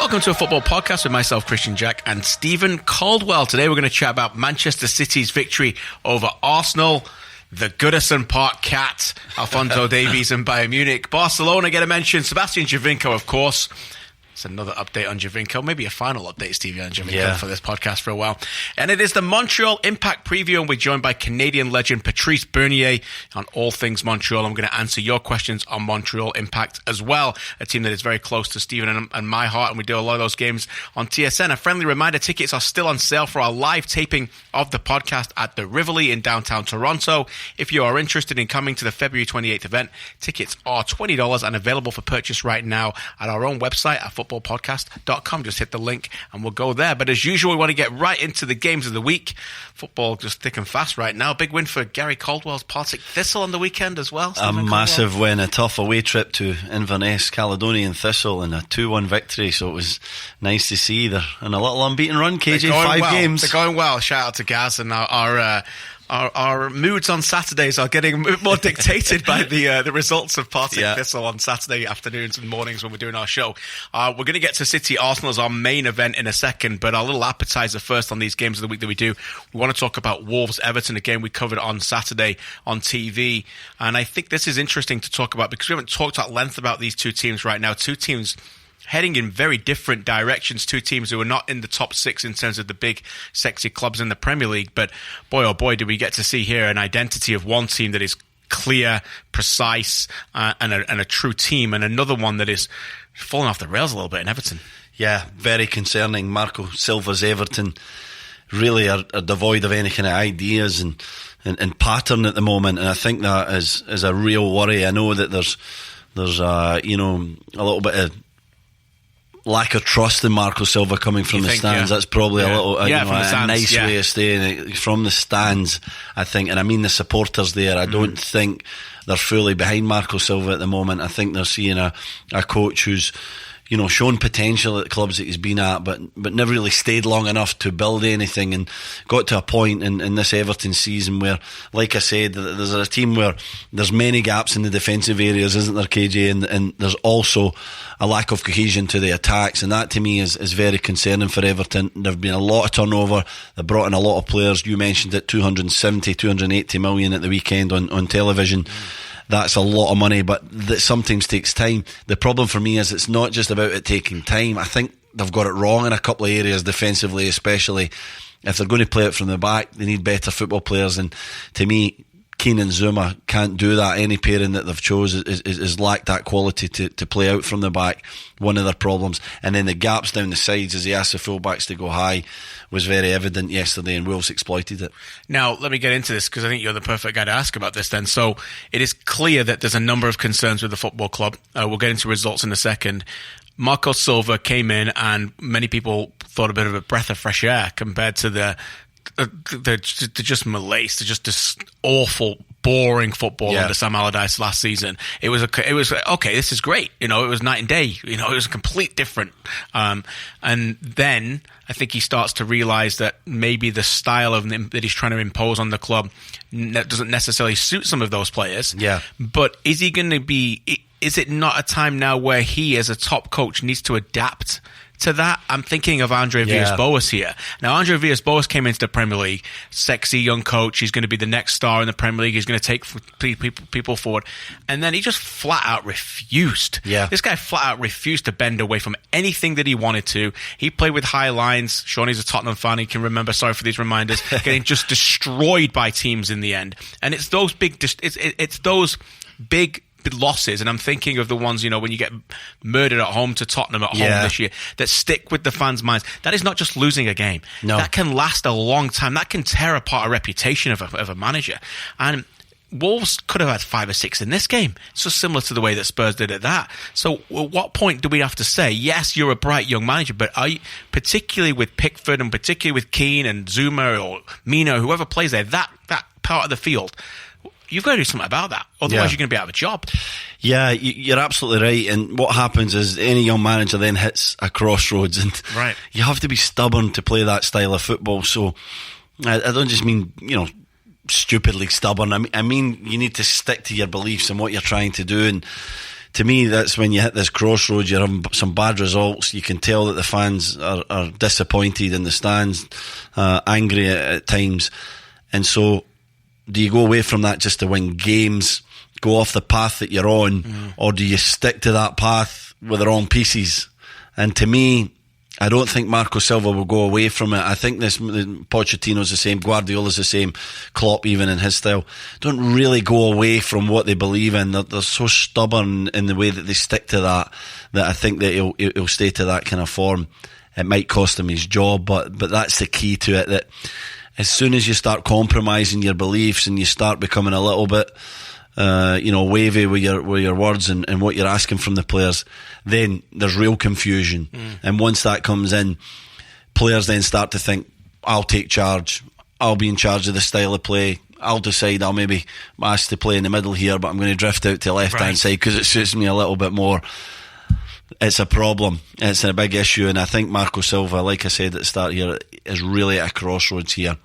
Welcome to a football podcast with myself, Christian Jack, and Stephen Caldwell. Today we're going to chat about Manchester City's victory over Arsenal, the Goodison Park Cat, Alphonso Davies and Bayern Munich. Barcelona get a mention, Sebastian Giovinco, of course. It's another update on Giovinco, maybe a final update, Stevie, on Giovinco for this podcast for a while. And it is the Montreal Impact Preview, and we're joined by Canadian legend Patrice on all things Montreal. I'm going to answer your questions on Montreal Impact as well, a team that is very close to Stephen and my heart, and we do a lot of those games on TSN. A friendly reminder, tickets are still on sale for our live taping of the podcast at the Rivoli in downtown Toronto. If you are interested in coming to the February 28th event, tickets are $20 and available for purchase right now at our own website at footballpodcast.com. Just hit the link and we'll go there. But as usual, we want to get right into the games of the week. Football just thick and fast right now. Big win for Gary Caldwell's Partick Thistle on the weekend as well. A massive win, a tough away trip to Inverness, Caledonian Thistle, and a 2-1 victory. So it was nice to see they're in a little unbeaten run, KJ. 5 games. They're going well. Shout out to Gaz and our moods on Saturdays are getting more dictated by the results of Partick Thistle on Saturday afternoons and mornings when we're doing our show. We're going to get to City Arsenal as our main event in a second, but our little appetizer first on these games of the week that we do. We want to talk about Wolves Everton, a game we covered on Saturday on TV, and I think this is interesting to talk about because we haven't talked at length about these two teams right now. Two teams heading in very different directions, two teams who are not in the top 6 in terms of the big, sexy clubs in the Premier League. But boy, oh boy, do we get to see here an identity of one team that is clear, precise, and a true team, and another one that is falling off the rails a little bit in Everton. Yeah, very concerning. Marco Silva's Everton really are devoid of any kind of ideas and pattern at the moment, and I think that is a real worry. I know that there's a little bit of lack of trust in Marco Silva coming from the stands. That's probably a little a nice way of saying it. From the stands, I think, and I mean the supporters there, I don't think they're fully behind Marco Silva at the moment. I think they're seeing a coach who's shown potential at clubs that he's been at, but never really stayed long enough to build anything, and got to a point in this Everton season where, like I said, there's a team where there's many gaps in the defensive areas, isn't there, KJ? And there's also a lack of cohesion to the attacks, and that to me is very concerning for Everton. There've been a lot of turnover. They brought in a lot of players. You mentioned it, 280 million at the weekend on television. That's a lot of money, but that sometimes takes time. The problem for me is it's not just about it taking time. I think they've got it wrong in a couple of areas, defensively especially. If they're going to play it from the back, they need better football players, and to me, Keane and Zuma can't do that. Any pairing that they've chose is lacked that quality to play out from the back. One of their problems. And then the gaps down the sides as he asked the fullbacks to go high was very evident yesterday, and Wolves exploited it. Now, let me get into this because I think you're the perfect guy to ask about this then. So it is clear that there's a number of concerns with the football club. We'll get into results in a second. Marco Silva came in, and many people thought a bit of a breath of fresh air compared to the just malaise, just this awful, boring football under Sam Allardyce last season. It was okay. This is great. It was night and day. It was a complete different. And then I think he starts to realise that maybe the style of that he's trying to impose on the club doesn't necessarily suit some of those players. Yeah. But is he going to be? Is it not a time now where he, as a top coach, needs to adapt to that? I'm thinking of Andre Villas-Boas here. Now, Andre Villas-Boas came into the Premier League, sexy young coach. He's going to be the next star in the Premier League. He's going to take people forward. And then he just flat out refused. Yeah. This guy flat out refused to bend away from anything that he wanted to. He played with high lines. Shawnee's a Tottenham fan. He can remember, sorry for these reminders, getting just destroyed by teams in the end. And it's those big losses, and I'm thinking of the ones, when you get murdered at home to Tottenham at home this year, that stick with the fans' minds. That is not just losing a game. No. That can last a long time. That can tear apart a reputation of a manager. And Wolves could have had 5 or 6 in this game. It's just similar to the way that Spurs did at that. So at what point do we have to say, yes, you're a bright young manager, but are you, particularly with Pickford and particularly with Keane and Zuma or Mino, whoever plays there, that part of the field, you've got to do something about that. Otherwise, you're going to be out of a job. Yeah, you're absolutely right. And what happens is any young manager then hits a crossroads, and you have to be stubborn to play that style of football. So I don't just mean, stupidly stubborn. I mean you need to stick to your beliefs and what you're trying to do. And to me, that's when you hit this crossroads. You're having some bad results. You can tell that the fans are disappointed in the stands, angry at times. And so, do you go away from that just to win games, go off the path that you're on, or do you stick to that path with the wrong pieces? And to me, I don't think Marco Silva will go away from it. I think Pochettino's the same, Guardiola's the same, Klopp even in his style, don't really go away from what they believe in. They're so stubborn in the way that they stick to that I think that he'll stay to that kind of form. It might cost him his job, but that's the key to it, that as soon as you start compromising your beliefs and you start becoming a little bit wavy with your words and what you're asking from the players, then there's real confusion. And once that comes in, players then start to think, I'll take charge, I'll be in charge of the style of play, I'll decide, I'll maybe ask to play in the middle here, but I'm going to drift out to the left-hand side because it suits me a little bit more. It's a problem, it's a big issue, and I think Marco Silva, like I said at the start here, is really at a crossroads here.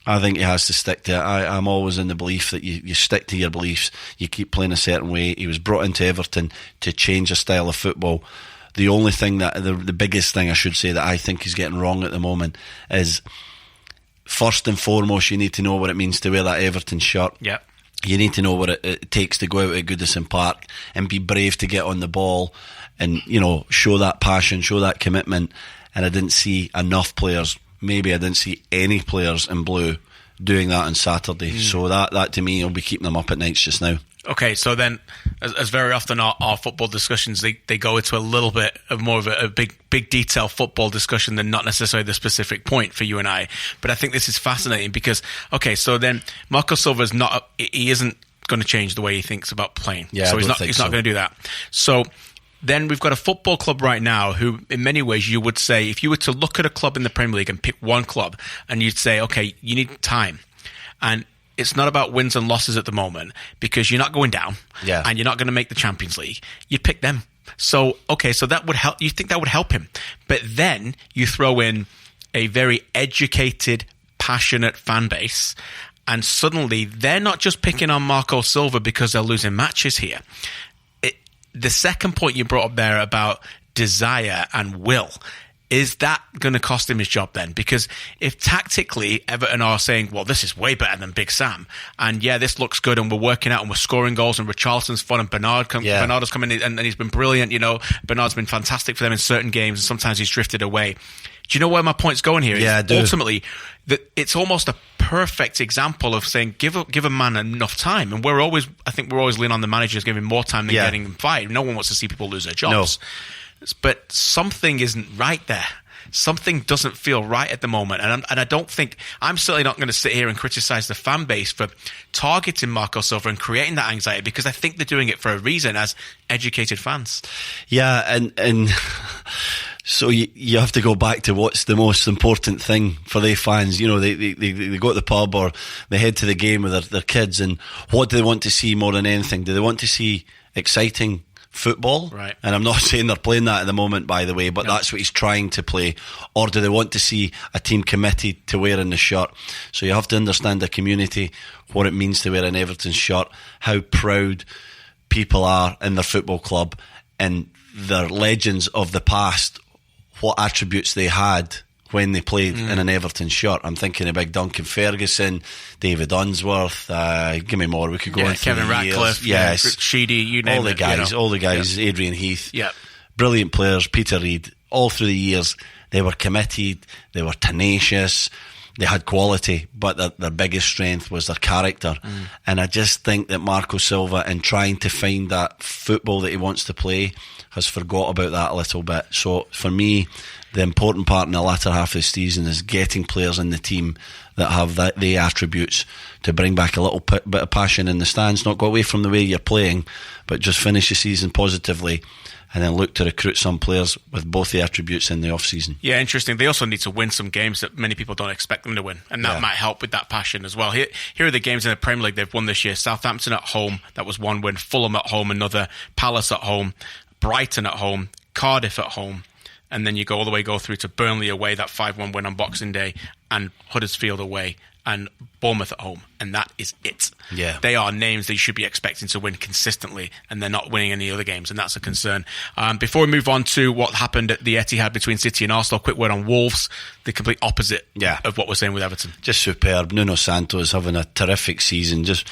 I think he has to stick to it. I'm always in the belief that you stick to your beliefs, you keep playing a certain way. He was brought into Everton to change a style of football. The only thing the biggest thing I should say that I think he's getting wrong at the moment is, first and foremost, you need to know what it means to wear that Everton shirt. Yeah. You need to know what it takes to go out at Goodison Park and be brave to get on the ball and, show that passion, show that commitment. And I didn't see enough players, maybe I didn't see any players in blue doing that on Saturday. So that to me will be keeping them up at nights just now. Okay, so then, as very often our football discussions, they go into a little bit of more of a big detail football discussion than not necessarily the specific point for you and I. But I think this is fascinating because, okay, so then Marco Silva isn't going to change the way he thinks about playing. Yeah, so he's not going to do that. So then we've got a football club right now who, in many ways, you would say, if you were to look at a club in the Premier League and pick one club, and you'd say, okay, you need time. And it's not about wins and losses at the moment because you're not going down and you're not going to make the Champions League. You'd pick them. So, okay, so that would help. You think that would help him. But then you throw in a very educated, passionate fan base, and suddenly they're not just picking on Marco Silva because they're losing matches here. The second point you brought up there about desire and will, is that going to cost him his job then? Because if tactically Everton are saying, well, this is way better than Big Sam, and this looks good, and we're working out and we're scoring goals, and Richarlison's fun, and Bernard has come in and he's been brilliant. Bernard's been fantastic for them in certain games, and sometimes he's drifted away. Do you know where my point's going here? Yeah, I do. Ultimately, it's almost a perfect example of saying, give a man enough time. And I think we're always leaning on the managers giving more time than getting them fired. No one wants to see people lose their jobs. No. But something isn't right there. Something doesn't feel right at the moment. And I don't think, I'm certainly not going to sit here and criticize the fan base for targeting Marco Silva and creating that anxiety, because I think they're doing it for a reason as educated fans. Yeah, and so you have to go back to what's the most important thing for the fans. They go to the pub or they head to the game with their kids, and what do they want to see more than anything? Do they want to see exciting football? Right. And I'm not saying they're playing that at the moment, by the way, but that's what he's trying to play. Or do they want to see a team committed to wearing the shirt? So you have to understand the community, what it means to wear an Everton shirt, how proud people are in their football club, and their legends of the past, what attributes they had when they played in an Everton shirt. I'm thinking of big Duncan Ferguson, David Unsworth, give me more, we could go into Kevin Ratcliffe, Sheedy, you name all it. All the guys, Adrian Heath, yeah, brilliant players, Peter Reid, all through the years, they were committed, they were tenacious, they had quality, but their biggest strength was their character. And I just think that Marco Silva, in trying to find that football that he wants to play, has forgot about that a little bit. So for me, the important part in the latter half of the season is getting players in the team that have the attributes to bring back a little bit of passion in the stands. Not go away from the way you're playing, but just finish the season positively, and then look to recruit some players with both the attributes in the off-season. Yeah, interesting. They also need to win some games that many people don't expect them to win, and that might help with that passion as well. Here are the games in the Premier League they've won this year. Southampton at home, that was one win. Fulham at home, another. Palace at home. Brighton at home. Cardiff at home. And then you go through to Burnley away, that 5-1 win on Boxing Day, and Huddersfield away. and Bournemouth at home, and that is it. Yeah. They are names that you should be expecting to win consistently, and they're not winning any other games, and that's a concern. Before we move on to what happened at the Etihad between City and Arsenal, quick word on Wolves, the complete opposite of what we're saying with Everton. Just superb. Nuno Santos having a terrific season. Just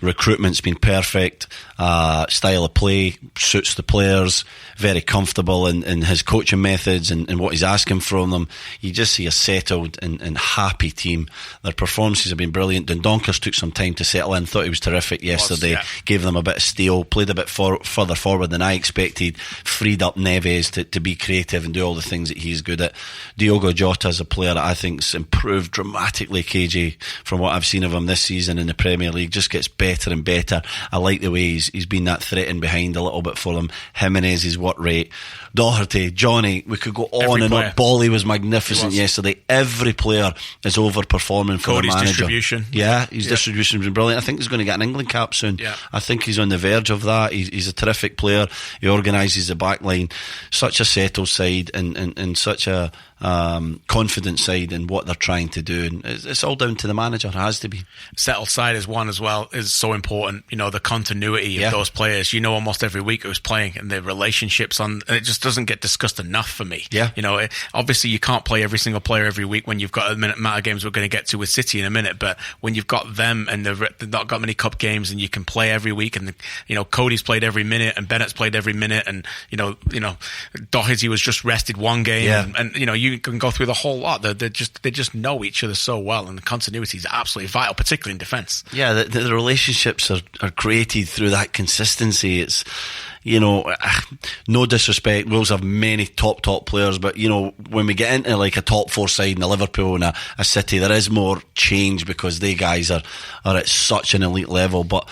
recruitment's been perfect. Style of play suits the players. Very comfortable in his coaching methods and what he's asking from them. You just see a settled and happy team. Their performances have been brilliant. Dondonkers took some time to settle in. Thought he was terrific yesterday. Gave them a bit of steel. Played a bit further forward than I expected. Freed up Neves to be creative and do all the things that he's good at. Diogo Jota is a player that I think's improved dramatically, KJ, from what I've seen of him this season in the Premier League. Just gets better and better. I like the way he's been that threat in behind a little bit for them. Jimenez's work rate. Doherty, Johnny, we could go on and on. Bolly was magnificent yesterday. Every player is overperforming for the manager. Distribution. Yeah, his distribution has been brilliant. I think he's going to get an England cap soon. Yeah. I think he's on the verge of that. He's a terrific player. He organises the back line. Such a settled side and such a confident side in what they're trying to do, and it's all down to the manager. It has to be. Settled side is one as well, is so important. You know, the continuity of those players. You know, almost every week who's playing, and the relationships and it just doesn't get discussed enough for me. You know, obviously you can't play every single player every week when you've got amount of games we're going to get to with City in a minute, but when you've got them and they've not got many cup games and you can play every week, and you know, Cody's played every minute and Bennett's played every minute, and you know Doherty was just rested one game, and you know, you can go through the whole lot. They just know each other so well, and the continuity is absolutely vital, particularly in defence. Yeah, the relationships are created through that consistency. It's, you know, no disrespect, Wolves have many top players, but you know, when we get into like a top four side in a Liverpool and a City, there is more change because they guys are at such an elite level. But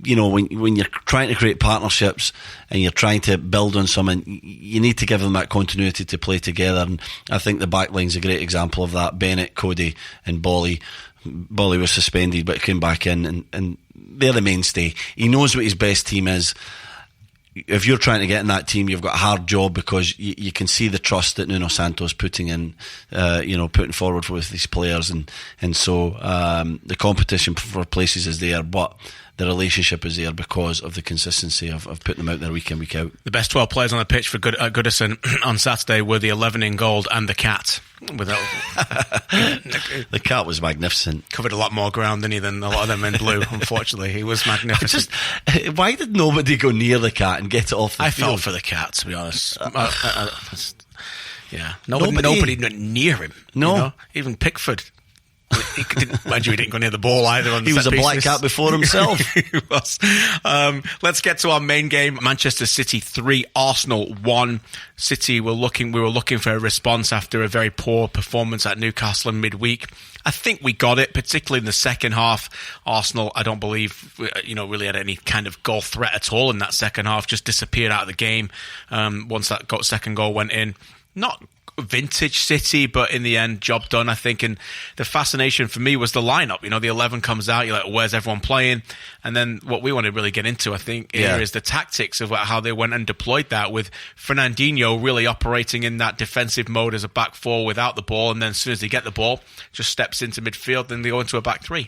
you know, when you're trying to create partnerships and you're trying to build on something, you need to give them that continuity to play together. And I think the back line's a great example of that. Bennett, Cody and Bolly. Bolly was suspended but came back in, and they're the mainstay. He knows what his best team is. If you're trying to get in that team, you've got a hard job because you can see the trust that Nuno Santos putting in, putting forward with these players, and so the competition for places is there, but the relationship is there because of the consistency of putting them out there week in, week out. The best 12 players on the pitch for Goodison on Saturday were the 11 in gold and the cat. The cat was magnificent. Covered a lot more ground than a lot of them in blue. Unfortunately, he was magnificent. Why did nobody go near the cat and get it off the field? I felt for the cat, to be honest. Nobody near him. No, you know? Even Pickford. He didn't go near the ball either. He was a black cat before himself. He was. Let's get to our main game. Manchester City 3, Arsenal 1. City we were looking for a response after a very poor performance at Newcastle in midweek. I think we got it, particularly in the second half. Arsenal, I don't believe, really had any kind of goal threat at all in that second half. Just disappeared out of the game once that second goal went in. Not vintage City, but in the end, job done, I think. And the fascination for me was the lineup. You know, the 11 comes out, you're like, where's everyone playing? And then what we want to really get into, I think, here is the tactics of how they went and deployed that, with Fernandinho really operating in that defensive mode as a back four without the ball, and then as soon as they get the ball, just steps into midfield and they go into a back three.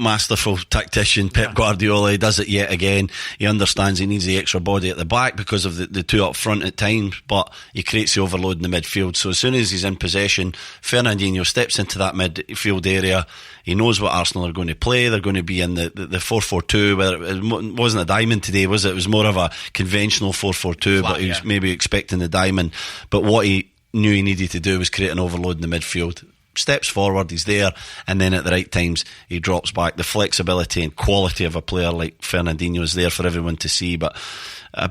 Masterful tactician Pep Guardiola. He does it yet again. He understands he needs the extra body at the back because of the two up front at times, but he creates the overload in the midfield. So as soon as he's in possession, Fernandinho steps into that midfield area. He knows what Arsenal are going to play. They're going to be in the 4-4-2. Whether it wasn't a diamond today, was it? It was more of a conventional 4-4-2, but he was maybe expecting the diamond. But what he knew he needed to do was create an overload in the midfield. Steps forward, he's there, and then at the right times he drops back. The flexibility and quality of a player like Fernandinho is there for everyone to see, but a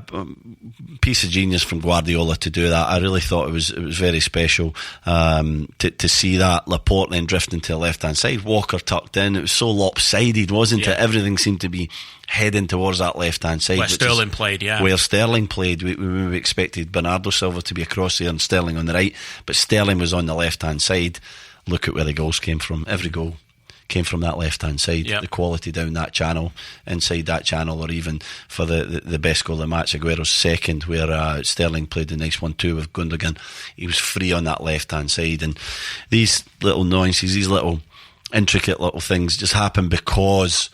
piece of genius from Guardiola to do that. I really thought it was very special to see that. Laporte then drifting to the left hand side, Walker tucked in. It was so lopsided, wasn't it? Everything seemed to be heading towards that left hand side where Sterling played. We expected Bernardo Silva to be across there and Sterling on the right, but Sterling was on the left hand side. Look at where the goals came from. Every goal came from that left-hand side. Yep. The quality down that channel, inside that channel, or even for the best goal of the match, Aguero's second, where Sterling played the nice 1-2 with Gundogan. He was free on that left-hand side, and these little nuances, these little intricate little things just happen because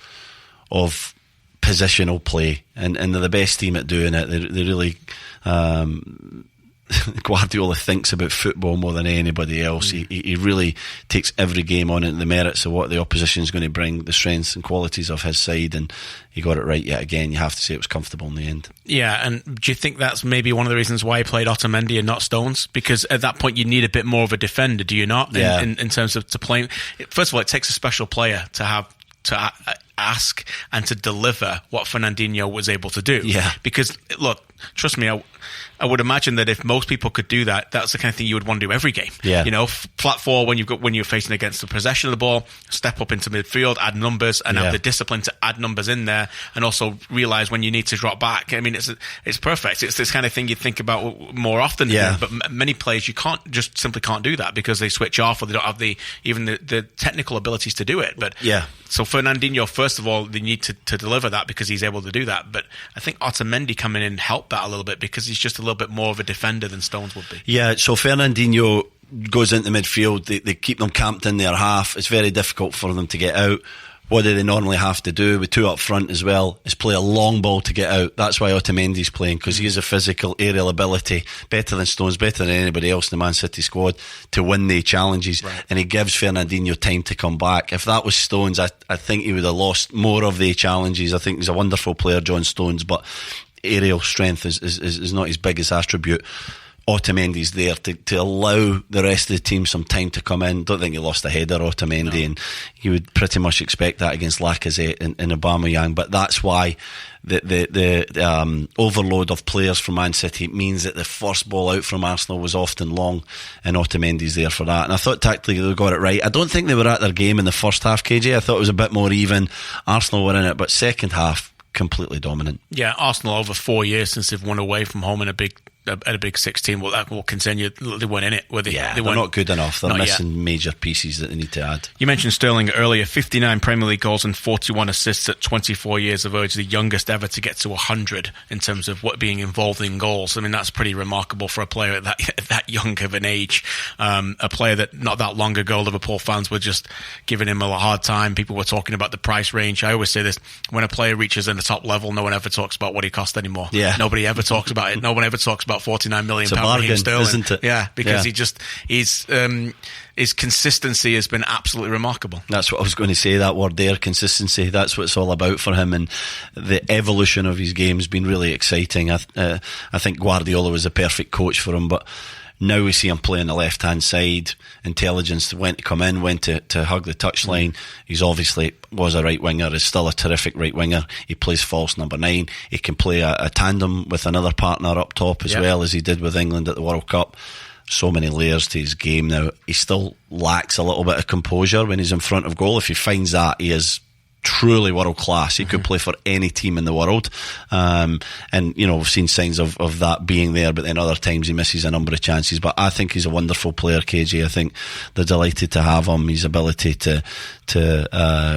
of positional play, and they're the best team at doing it. They really Guardiola thinks about football more than anybody else. He really takes every game on it, the merits of what the opposition is going to bring, the strengths and qualities of his side, and he got it right yet again. You have to say it was comfortable in the end. Yeah, and do you think that's maybe one of the reasons why he played Otamendi and not Stones? Because at that point you need a bit more of a defender, do you not? Yeah. In terms of to play. First of all, it takes a special player to have to ask and to deliver what Fernandinho was able to do. Yeah. Because, look, trust me, I would imagine that if most people could do that, that's the kind of thing you would want to do every game. Yeah. You know, flat four when you're facing against the possession of the ball, step up into midfield, add numbers, and have the discipline to add numbers in there, and also realise when you need to drop back. I mean, it's perfect. It's this kind of thing you think about more often. Yeah. But many players you simply can't do that because they switch off or they don't have even the technical abilities to do it. But yeah. So Fernandinho, first of all, they need to deliver that because he's able to do that. But I think Otamendi coming in helped that a little bit because he's just a little bit more of a defender than Stones would be. Yeah, so Fernandinho goes into midfield. They keep them camped in their half. It's very difficult for them to get out. What do they normally have to do with two up front as well is play a long ball to get out. That's why Otamendi's playing, because he has a physical aerial ability better than Stones, better than anybody else in the Man City squad to win the challenges. Right. And he gives Fernandinho time to come back. If that was Stones, I think he would have lost more of the challenges. I think he's a wonderful player, John Stones, but aerial strength is not his biggest attribute. Otamendi's there to allow the rest of the team some time to come in. Don't think he lost a header, Otamendi, no. And you would pretty much expect that against Lacazette and Aubameyang. But that's why the overload of players from Man City means that the first ball out from Arsenal was often long, and Otamendi's there for that. And I thought tactically they got it right. I don't think they were at their game in the first half, KJ. I thought it was a bit more even. Arsenal were in it, but second half completely dominant. Yeah, Arsenal over 4 years since they've won away from home in a big 16. Well, that will continue. They weren't in it. They're not good enough. They're missing major pieces that they need to add. You mentioned Sterling earlier. 59 Premier League goals and 41 assists at 24 years of age, the youngest ever to get to 100 in terms of what being involved in goals. I mean, that's pretty remarkable for a player at that young of an age. A player that not that long ago Liverpool fans were just giving him a hard time. People were talking about the price range. I always say this: when a player reaches in the top level, no one ever talks about what he cost anymore. Yeah. Nobody ever talks about it. No one ever talks about £49 million. It's a bargain, Sterling. isn't it? Yeah, because his consistency has been absolutely remarkable. That's what I was going to say, that word there, consistency. That's what it's all about for him, and the evolution of his game has been really exciting. I think Guardiola was a perfect coach for him, but now we see him play on the left hand side. Intelligence, when to come in, when to hug the touchline. He's obviously was a right winger, is still a terrific right winger. He plays false number 9. He can play a tandem with another partner up top as well, as he did with England at the World Cup. So many layers to his game now. He still lacks a little bit of composure when he's in front of goal. If he finds that, he is truly world class. He could play for any team in the world, and we've seen signs of that being there, but then other times he misses a number of chances. But I think he's a wonderful player, KJ. I think they're delighted to have him. His ability to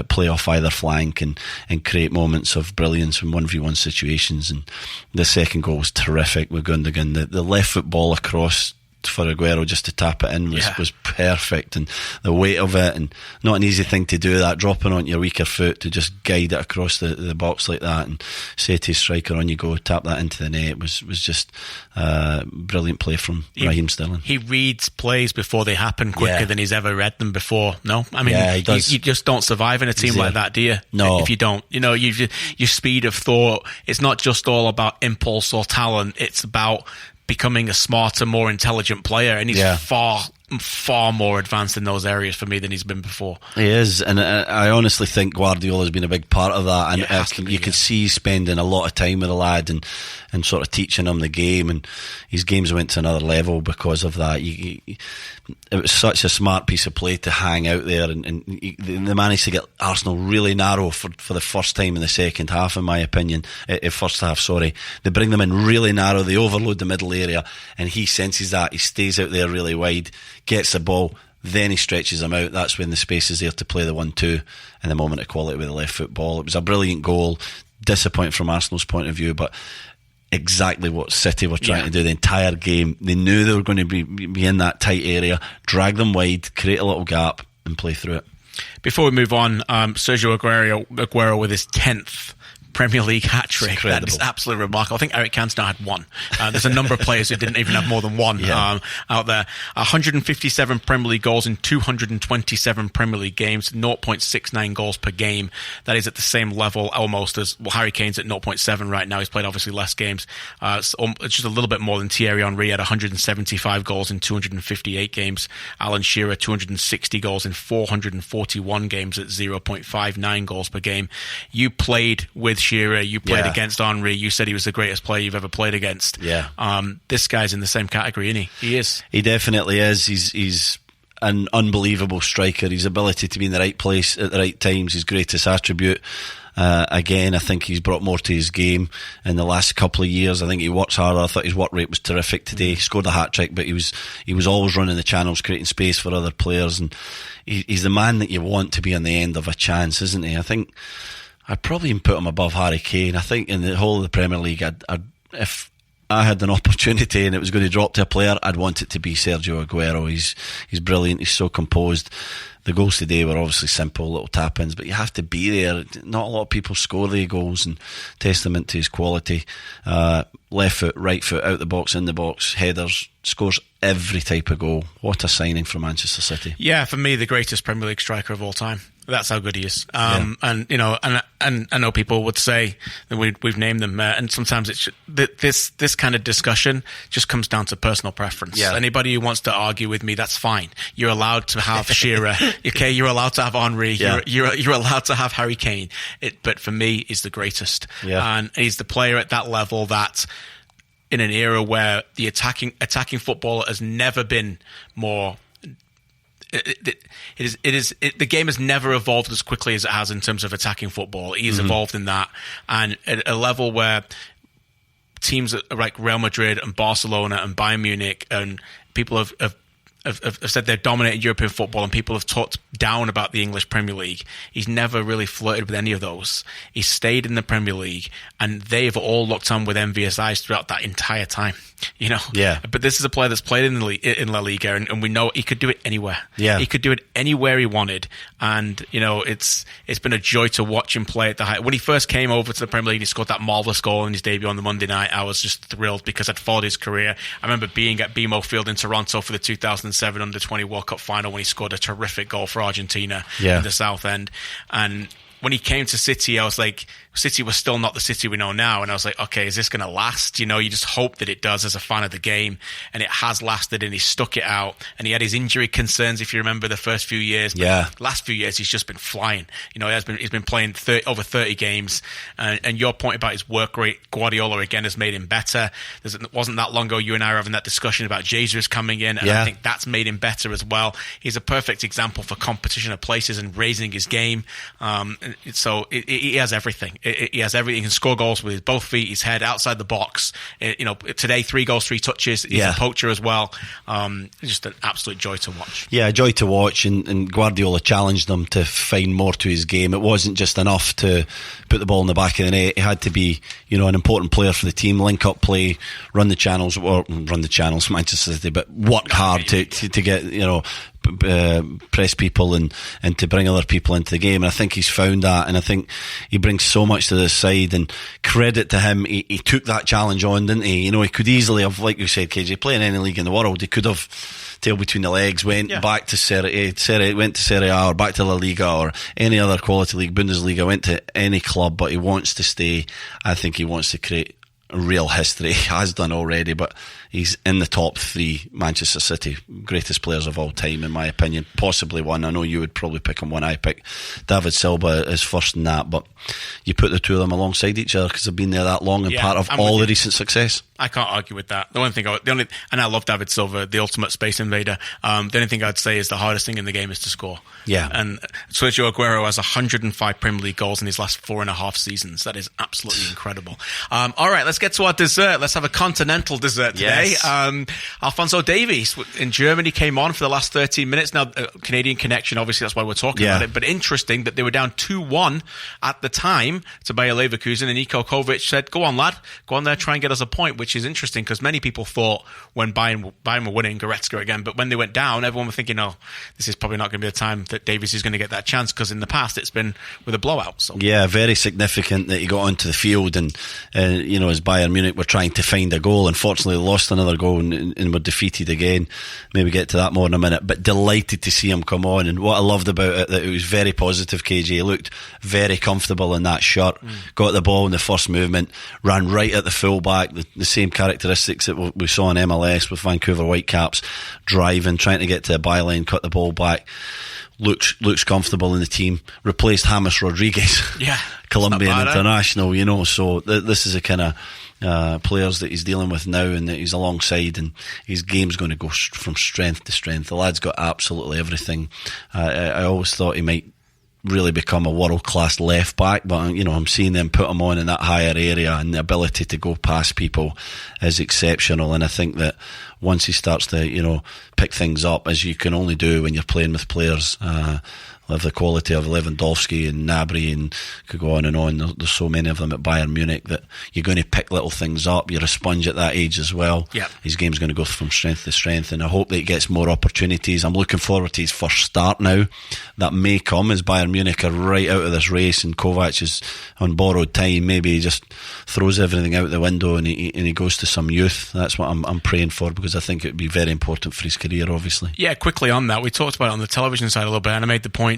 play off either flank and create moments of brilliance in 1v1 situations. And the second goal was terrific with Gundogan. The left foot ball across for Aguero just to tap it in was perfect, and the weight of it, and not an easy thing to do, that dropping on your weaker foot to just guide it across the box like that and say to his striker, on you go, tap that into the net. Was just brilliant play from Raheem Sterling. He reads plays before they happen quicker than he's ever read them before. No, I mean, he does. You just don't survive in a team like that, do you? No, if you don't, your speed of thought, it's not just all about impulse or talent, it's about becoming a smarter, more intelligent player, and he's far more advanced in those areas for me than he's been before. He is, and I honestly think Guardiola has been a big part of that, and you can see he's spending a lot of time with the lad and sort of teaching him the game, and his games went to another level because of that. It was such a smart piece of play to hang out there, and they managed to get Arsenal really narrow for the first time in the second half, in my opinion. First half, sorry. They bring them in really narrow, they overload the middle area, and he senses that. He stays out there really wide, gets the ball, Then he stretches them out. That's when the space is there to play the 1-2 and the moment of quality with the left foot ball. It was a brilliant goal. Disappointing from Arsenal's point of view, but exactly what City were trying to do the entire game. They knew they were going to be in that tight area, drag them wide, create a little gap and play through it. Before we move on, Sergio Aguero with his 10th Premier League hat-trick. That is absolutely remarkable. I think Eric Cantona had one. There's a number of players who didn't even have more than one out there. 157 Premier League goals in 227 Premier League games, 0.69 goals per game. That is at the same level almost as, well, Harry Kane's at 0.7 right now. He's played obviously less games. It's just a little bit more than Thierry Henry at 175 goals in 258 games. Alan Shearer, 260 goals in 441 games at 0.59 goals per game. You played with Shearer, you played against Henry, you said he was the greatest player you've ever played against. This guy's in the same category, isn't he? He is. He definitely is. He's an unbelievable striker. His ability to be in the right place at the right times, his greatest attribute. Again, I think he's brought more to his game in the last couple of years. I think he works harder. I thought his work rate was terrific today. He scored a hat-trick, but he was always running the channels, creating space for other players, and he's the man that you want to be on the end of a chance, isn't he? I think I'd probably even put him above Harry Kane. I think in the whole of the Premier League, if I had an opportunity and it was going to drop to a player, I'd want it to be Sergio Aguero. He's brilliant. He's so composed. The goals today were obviously simple little tap-ins, but you have to be there. Not a lot of people score the goals, and testament to his quality. Left foot, right foot, out the box, in the box, headers, scores every type of goal. What a signing from Manchester City. Yeah, for me, the greatest Premier League striker of all time. That's how good he is. And you know, and I know people would say that we've named them, and sometimes it's this kind of discussion just comes down to personal preference. Anybody who wants to argue with me, that's fine. You're allowed to have Shearer, okay? You're allowed to have Henry. You're allowed to have Harry Kane. But for me, he's the greatest, and he's the player at that level that, in an era where the attacking football has never been more. The game has never evolved as quickly as it has in terms of attacking football. He's evolved in that, and at a level where teams like Real Madrid and Barcelona and Bayern Munich and people have said they're dominating European football, and people have talked down about the English Premier League. He's never really flirted with any of those. He's stayed in the Premier League, and they've all looked on with envious eyes throughout that entire time. You know, But this is a player that's played in La Liga, and we know he could do it anywhere. He could do it anywhere he wanted, and you know, it's been a joy to watch him play at the height. When he first came over to the Premier League, he scored that marvelous goal in his debut on the Monday night. I was just thrilled because I'd followed his career. I remember being at BMO Field in Toronto for the 2007 Under-20 World Cup final when he scored a terrific goal for Argentina in the South End, and when he came to City, I was like, City was still not the City we know now, and I was like, okay, is this going to last? You know, you just hope that it does as a fan of the game, and it has lasted, and he stuck it out, and he had his injury concerns, if you remember the first few years. Last few years, he's just been flying. You know, he's been playing over 30 games, and your point about his work rate, Guardiola again has made him better. It wasn't that long ago you and I were having that discussion about Jesus coming in, and I think that's made him better as well. He's a perfect example for competition of places and raising his game. So he has everything. He has everything. He can score goals with his both feet, his head, outside the box. You know, today 3 goals, 3 touches. He's a poacher as well. Just an absolute joy to watch. Yeah, a joy to watch. And Guardiola challenged him to find more to his game. It wasn't just enough to put the ball in the back of the net. He had to be, you know, an important player for the team. Link up play, run the channels, Manchester City, but work hard to get, you know, press people and to bring other people into the game, and I think he's found that, and I think he brings so much to this side, and credit to him, he took that challenge on, didn't he? You know, he could easily have, like you said, KJ, play in any league in the world. He could have tail between the legs, went back to Serie A or back to La Liga or any other quality league, Bundesliga, went to any club, but he wants to stay. I think he wants to create real history. He has done already, but he's in the top 3 Manchester City greatest players of all time, in my opinion. Possibly one. I know you would probably pick him. One I pick David Silva is first in that, but you put the two of them alongside each other because they've been there that long and part of all the recent success. I can't argue with that. And I love David Silva, the ultimate space invader. The only thing I'd say is the hardest thing in the game is to score. And Sergio Aguero has 105 Premier League goals in his last 4.5 seasons. That is absolutely incredible. All right, let's get to our dessert. Let's have a continental dessert today. say. Yes. Alphonso Davies in Germany came on for the last 13 minutes. Now, Canadian connection, obviously, that's why we're talking about it. But interesting that they were down 2-1 at the time to Bayer Leverkusen, and Niko Kovac said, go on, lad. Go on there, try and get us a point, which is interesting because many people thought when Bayern were winning, Goretzka again, but when they went down, everyone was thinking, oh, this is probably not going to be the time that Davies is going to get that chance because in the past it's been with a blowout. So. Yeah, very significant that he got onto the field and, as Bayern Munich were trying to find a goal. Unfortunately, lost another goal and were defeated again. Maybe get to that more in a minute, but delighted to see him come on. And what I loved about it, that it was very positive, KJ. He looked very comfortable in that shirt, got the ball in the first movement, ran right at the fullback, the same characteristics that we saw in MLS with Vancouver Whitecaps, driving, trying to get to the byline, cut the ball back. Looks comfortable in the team. Replaced James Rodriguez, Colombian international. So this is a kind of players that he's dealing with now and that he's alongside, and his game's going to go from strength to strength. The lad's got absolutely everything. I always thought he might really become a world-class left back, but I'm seeing them put him on in that higher area, and the ability to go past people is exceptional. And I think that once he starts to pick things up, as you can only do when you're playing with players of the quality of Lewandowski and Gnabry, and could go on and on. There's so many of them at Bayern Munich that you're going to pick little things up. You're a sponge at that age as well. Yep. His game's going to go from strength to strength, and I hope that he gets more opportunities. I'm looking forward to his first start now. That may come as Bayern Munich are right out of this race and Kovac is on borrowed time. Maybe he just throws everything out the window and he goes to some youth. That's what I'm praying for, because I think it would be very important for his career, obviously. Yeah, quickly on that, we talked about it on the television side a little bit, and I made the point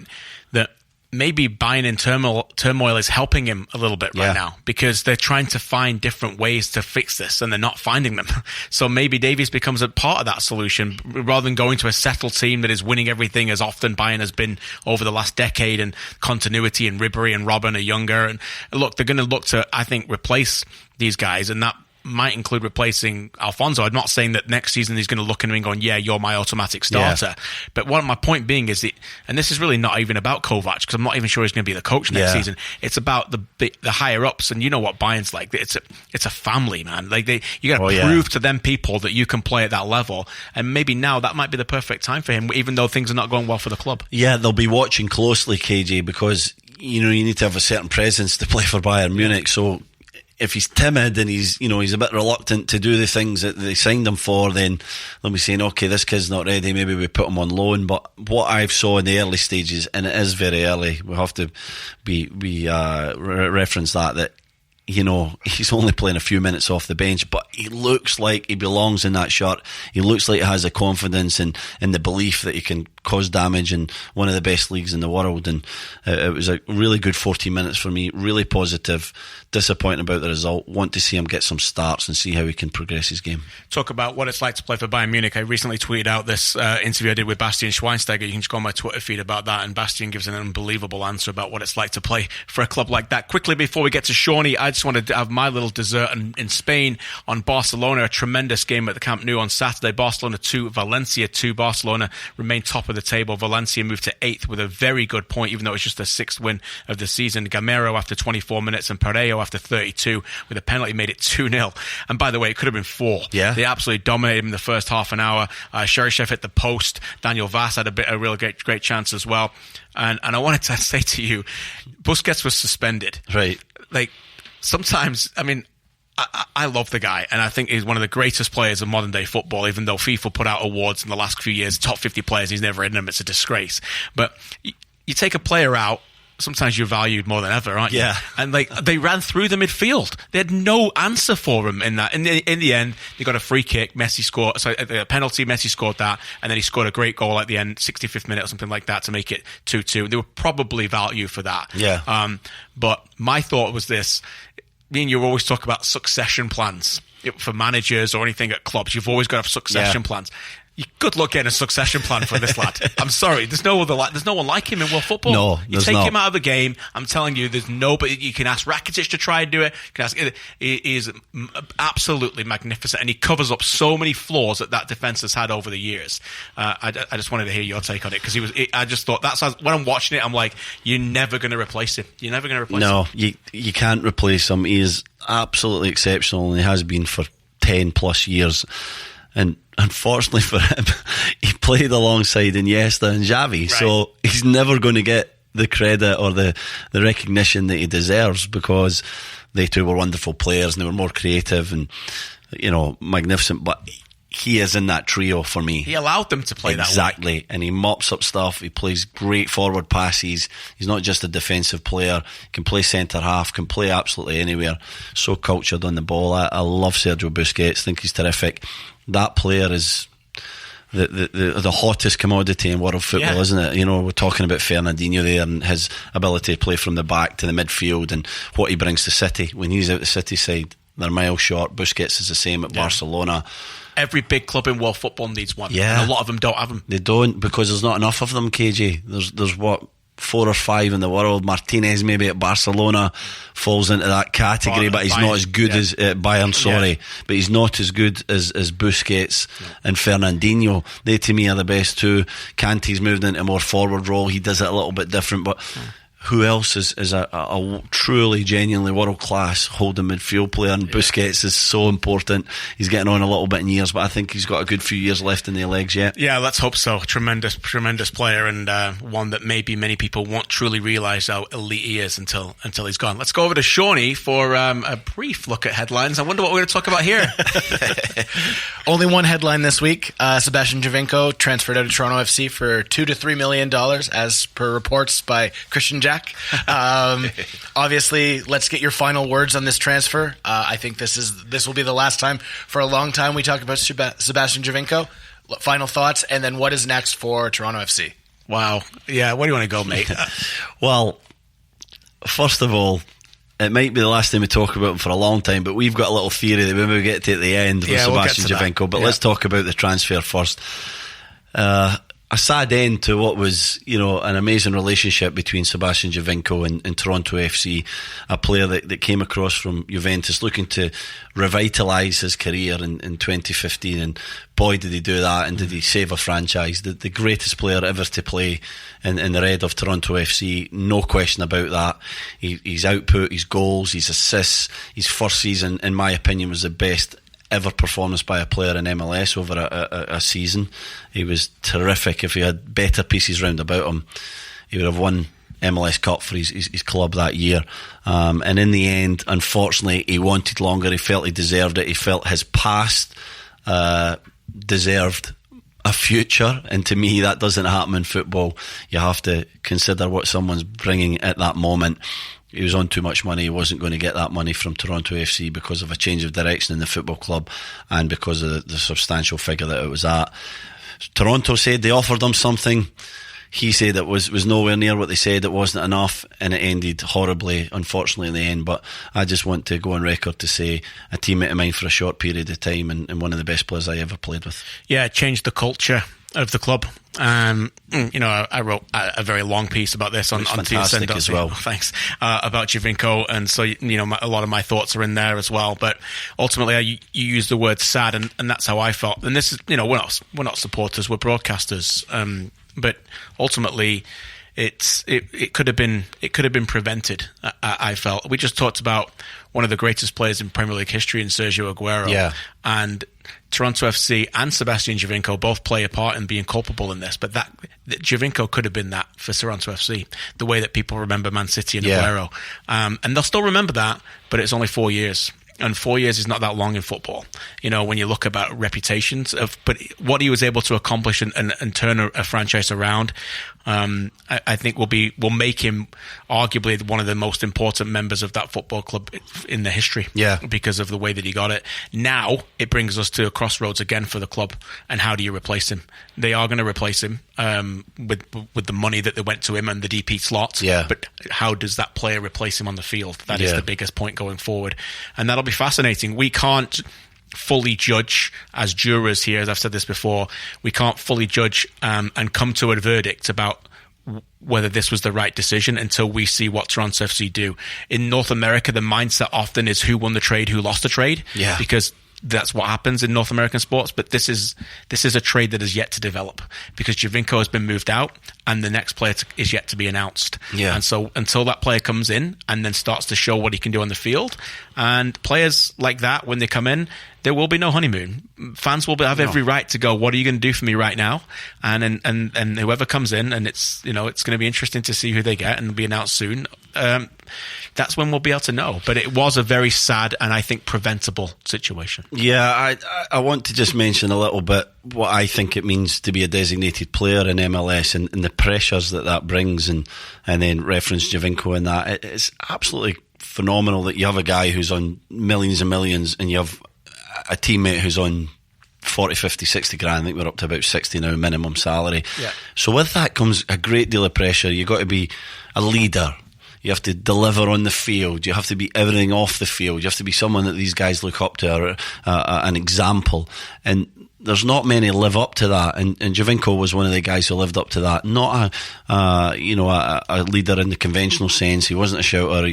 that maybe Bayern in turmoil is helping him a little bit right now, because they're trying to find different ways to fix this and they're not finding them. So maybe Davies becomes a part of that solution rather than going to a settled team that is winning everything as often Bayern has been over the last decade, and continuity, and Ribéry and Robben are younger. And look, they're going to look to, I think, replace these guys, and that might include replacing Alphonso. I'm not saying that next season he's going to look at him and going, yeah, you're my automatic starter. But what my point being is that, and this is really not even about Kovac, because I'm not even sure he's going to be the coach next season. It's about the higher ups, and you know what Bayern's like. It's a family, man. Like you got to prove to them people that you can play at that level, and maybe now that might be the perfect time for him, even though things are not going well for the club. Yeah, they'll be watching closely, KJ, because you need to have a certain presence to play for Bayern Munich. So if he's timid and he's a bit reluctant to do the things that they signed him for, then they'll be saying, okay, this kid's not ready, maybe we put him on loan. But what I've saw in the early stages, and it is very early, we have to reference that he's only playing a few minutes off the bench, but he looks like he belongs in that shirt. He looks like he has the confidence and the belief that he can cause damage in one of the best leagues in the world. And it was a really good 40 minutes for me, really positive. Disappointed about the result. Want to see him get some starts and see how he can progress his game. Talk about what it's like to play for Bayern Munich. I recently tweeted out this interview I did with Bastian Schweinsteiger. You can just go on my Twitter feed about that, and Bastian gives an unbelievable answer about what it's like to play for a club like that. Quickly, before we get to Shawnee, I just wanted to have my little dessert in Spain on Barcelona. A tremendous game at the Camp Nou on Saturday. Barcelona 2, Valencia 2. Barcelona remained top of the table. Valencia moved to 8th with a very good point, even though it's just their 6th win of the season. Gamero after 24 minutes and Parello after 32 with a penalty made it 2-0. And by the way, it could have been 4. Yeah. They absolutely dominated him in the first half an hour. Cheryshev hit the post. Daniel Vaz had a real great chance as well. And I wanted to say to you, Busquets was suspended. Right. Like, sometimes, I love the guy, and I think he's one of the greatest players of modern day football, even though FIFA put out awards in the last few years, top 50 players, he's never in them. It's a disgrace. But you take a player out, sometimes you're valued more than ever, aren't you? Yeah. And they ran through the midfield. They had no answer for him in that. In the end, they got a free kick. Messi scored, a penalty. Messi scored that, and then he scored a great goal at the end, 65th minute or something like that, to make it 2-2. They were probably value for that. Yeah. But my thought was this: me and you always talk about succession plans for managers or anything at clubs. You've always got to have succession plans. Good luck getting a succession plan for this lad. I'm sorry, there's no one like him in world football. No, you take him out of the game. I'm telling you, there's nobody. You can ask Rakitic to try and do it. He is absolutely magnificent, and he covers up so many flaws that defense has had over the years. I just wanted to hear your take on it, because I just thought when I'm watching it, I'm like, you're replace him. You're never going to replace him. No, you can't replace him. He is absolutely exceptional, and he has been for 10 plus years. And unfortunately for him, he played alongside Iniesta and Xavi, right. So he's never going to get the credit or the recognition that he deserves, because they two were wonderful players and they were more creative and, you know, magnificent. But he is in that trio for me. He allowed them to play that way. Exactly. And he mops up stuff. He plays great forward passes. He's not just a defensive player. He can play centre half, can play absolutely anywhere. So cultured on the ball. I love Sergio Busquets. Think he's terrific. That player is the hottest commodity in world football, isn't it? You know, we're talking about Fernandinho there and his ability to play from the back to the midfield and what he brings to City. When he's out the City side, they're miles short. Busquets is the same at Barcelona. Every big club in world football needs one. Yeah. And a lot of them don't have them. They don't, because there's not enough of them, KJ. There's what, 4 or 5 in the world. Martinez maybe at Barcelona falls into that category, but he's not as good as Bayern, but he's not as good as Busquets and Fernandinho. They to me are the best two. Kante's moved into a more forward role. He does it a little bit different, but who else is a truly, genuinely world-class holding midfield player? And Busquets is so important. He's getting on a little bit in years, but I think he's got a good few years left in the legs yet. Yeah, let's hope so. Tremendous player, and one that maybe many people won't truly realise how elite he is until he's gone. Let's go over to Shawnee for a brief look at headlines. I wonder what we're going to talk about here. Only one headline this week. Sebastian Giovinco transferred out of Toronto FC for $2 to $3 million, as per reports by Christian Jack. Obviously, let's get your final words on this transfer. I think this will be the last time for a long time we talk about Sebastian Giovinco. Final thoughts, and then what is next for Toronto FC? Wow. Yeah, where do you want to go, mate? Well, first of all, it might be the last time we talk about him for a long time, but we've got a little theory that maybe we get to at the end with Sebastian Giovinco. But let's talk about the transfer first. A sad end to what was, you know, an amazing relationship between Sebastian Giovinco and Toronto FC, a player that came across from Juventus looking to revitalise his career in 2015, and boy did he do that, and did he save a franchise. The greatest player ever to play in the red of Toronto FC, no question about that. His output, his goals, his assists, his first season, in my opinion, was the best ever performance by a player in MLS over a season. He was terrific. If he had better pieces round about him, he would have won MLS Cup for his club that year. And in the end, unfortunately, he wanted longer. He felt he deserved it. He felt his past deserved a future, and to me that doesn't happen in football. You have to consider what someone's bringing at that moment. He was on too much money. He wasn't going to get that money from Toronto FC because of a change of direction in the football club and because of the substantial figure that it was at. Toronto said they offered him something. He said it was nowhere near what they said. It wasn't enough, and it ended horribly, unfortunately, in the end. But I just want to go on record to say a teammate of mine for a short period of time, and one of the best players I ever played with. Yeah, it changed the culture of the club. You know, I wrote a very long piece about this on fantastic as well. Thanks. About Giovinco, and so, you know, a lot of my thoughts are in there as well. But ultimately, you use the word sad, and that's how I felt. And this is, you know, we're not supporters, we're broadcasters. But ultimately, it could have been prevented. I felt we just talked about one of the greatest players in Premier League history in Sergio Aguero, and Toronto FC and Sebastian Giovinco both play a part in being culpable in this. But that Giovinco could have been that for Toronto FC, the way that people remember Man City and Aguero, and they'll still remember that. But it's only 4 years. And 4 years is not that long in football, you know, when you look about reputations but what he was able to accomplish and turn a franchise around, I think will make him arguably one of the most important members of that football club in the history. Because of the way that he got it. Now it brings us to a crossroads again for the club. And how do you replace him? They are going to replace him with the money that they went to him and the DP slot. But how does that player replace him on the field? That is the biggest point going forward, and that'll be fascinating. We can't fully judge as jurors here, as I've said this before. We can't fully judge and come to a verdict about whether this was the right decision until we see what Toronto FC do. In North America, the mindset often is who won the trade, who lost the trade, because that's what happens in North American sports. But this is a trade that is yet to develop, because Giovinco has been moved out and the next player is yet to be announced. And so until that player comes in and then starts to show what he can do on the field, and players like that, when they come in, there will be no honeymoon. Fans will have every right to go, what are you going to do for me right now? And whoever comes in, and it's going to be interesting to see who they get, and it'll be announced soon. That's when we'll be able to know. But it was a very sad and I think preventable situation. Yeah, I want to just mention a little bit what I think it means to be a designated player in MLS and the pressures that brings, and then reference Giovinco in that. It's absolutely phenomenal that you have a guy who's on millions and millions, and you have a teammate who's on 40, 50, 60 grand. I think we're up to about 60 now, minimum salary. Yeah. So with that comes a great deal of pressure. You've got to be a leader. You have to deliver on the field. You have to be everything off the field. You have to be someone that these guys look up to, or an example. And there's not many live up to that. And Giovinco was one of the guys who lived up to that. Not a leader in the conventional sense. He wasn't a shouter.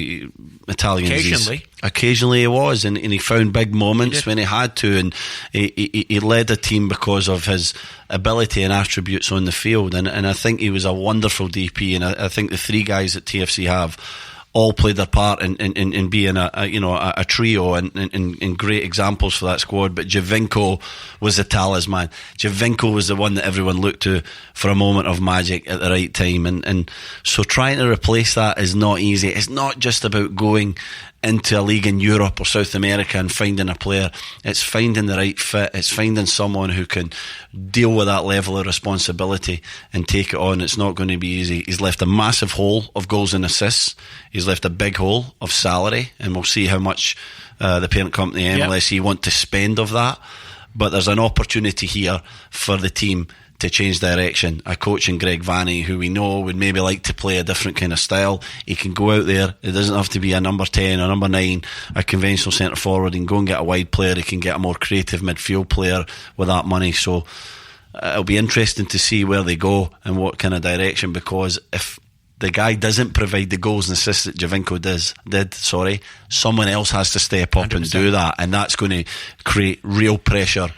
Italians. Occasionally he was, and he found big moments when he had to, and he led a team because of his ability and attributes on the field, and I think he was a wonderful DP, and I think the three guys that TFC have all played their part in being a trio and great examples for that squad. But Giovinco was the talisman. Giovinco was the one that everyone looked to for a moment of magic at the right time, and so trying to replace that is not easy. It's not just about going into a league in Europe or South America and finding a player. It's finding the right fit. It's finding someone who can deal with that level of responsibility and take it on. It's not going to be easy. He's left a massive hole of goals and assists. He's left a big hole of salary, and we'll see how much the parent company MLSE want to spend of that. But there's an opportunity here for the team to change direction. A coach in Greg Vanney, who we know would maybe like to play a different kind of style. He can go out there. It doesn't have to be a number 10 or number 9, a conventional centre forward. He can go and get a wide player. He can get a more creative midfield player with that money. So it'll be interesting to see where they go and what kind of direction, because if the guy doesn't provide the goals and assists that Giovinco did, someone else has to step up 100%. And do that, and that's going to create real pressure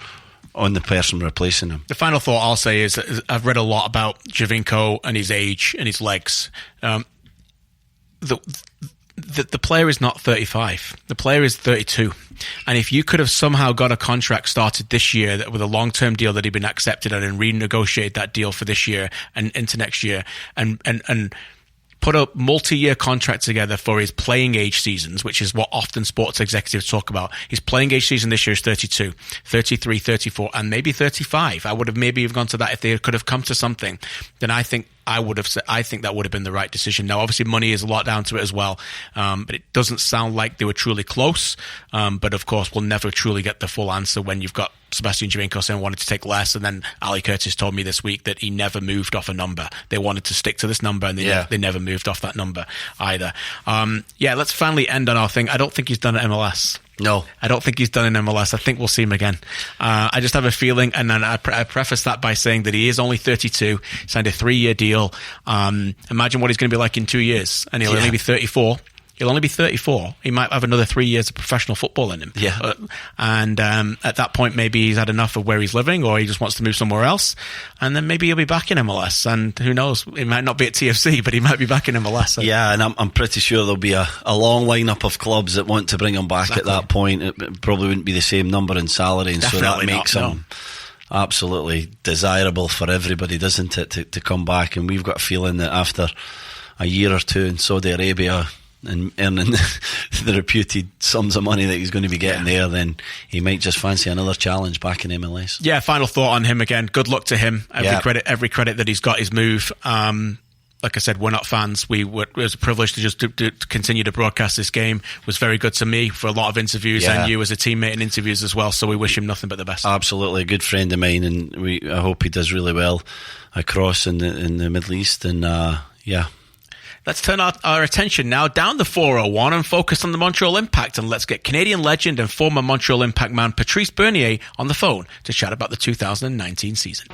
on the person replacing him. The final thought I'll say is I've read a lot about Giovinco and his age and his legs. The player is not 35. The player is 32. And if you could have somehow got a contract started this year with a long-term deal that he'd been accepted on, and renegotiate that deal for this year and into next year, and put a multi-year contract together for his playing age seasons, which is what often sports executives talk about. His playing age season this year is 32, 33, 34, and maybe 35. I would have maybe gone to that if they could have come to something. Then I think that would have been the right decision. Now, obviously, money is a lot down to it as well, but it doesn't sound like they were truly close. But of course, we'll never truly get the full answer when you've got Sebastian Giovinco saying wanted to take less, and then Ali Curtis told me this week that he never moved off a number. They wanted to stick to this number, and they never moved off that number either. Let's finally end on our thing. I don't think he's done at MLS. No, I don't think he's done in MLS. I think we'll see him again. I just have a feeling, and then I preface that by saying that he is only 32, signed a 3-year deal. Imagine what he's going to be like in 2 years, and he'll only be 34. He'll only be 34. He might have another 3 years of professional football in him. Yeah. And at that point, maybe he's had enough of where he's living, or he just wants to move somewhere else. And then maybe he'll be back in MLS. And who knows? It might not be at TFC, but he might be back in MLS. Yeah, and I'm pretty sure there'll be a long lineup of clubs that want to bring him back at that point. It probably wouldn't be the same number in salary, and Definitely so that makes him absolutely desirable for everybody, doesn't it, to come back. And we've got a feeling that after a year or two in Saudi Arabia and earning the reputed sums of money that he's going to be getting there, then he might just fancy another challenge back in MLS. Yeah, final thought on him again. Good luck to him. Every credit that he's got his move. Like I said, we're not fans. It was a privilege to just to continue to broadcast this game. It was very good to me for a lot of interviews, and you as a teammate in interviews as well. So we wish him nothing but the best. Absolutely, a good friend of mine, and I hope he does really well across in the Middle East. And let's turn our attention now down the 401 and focus on the Montreal Impact, and let's get Canadian legend and former Montreal Impact man Patrice Bernier on the phone to chat about the 2019 season.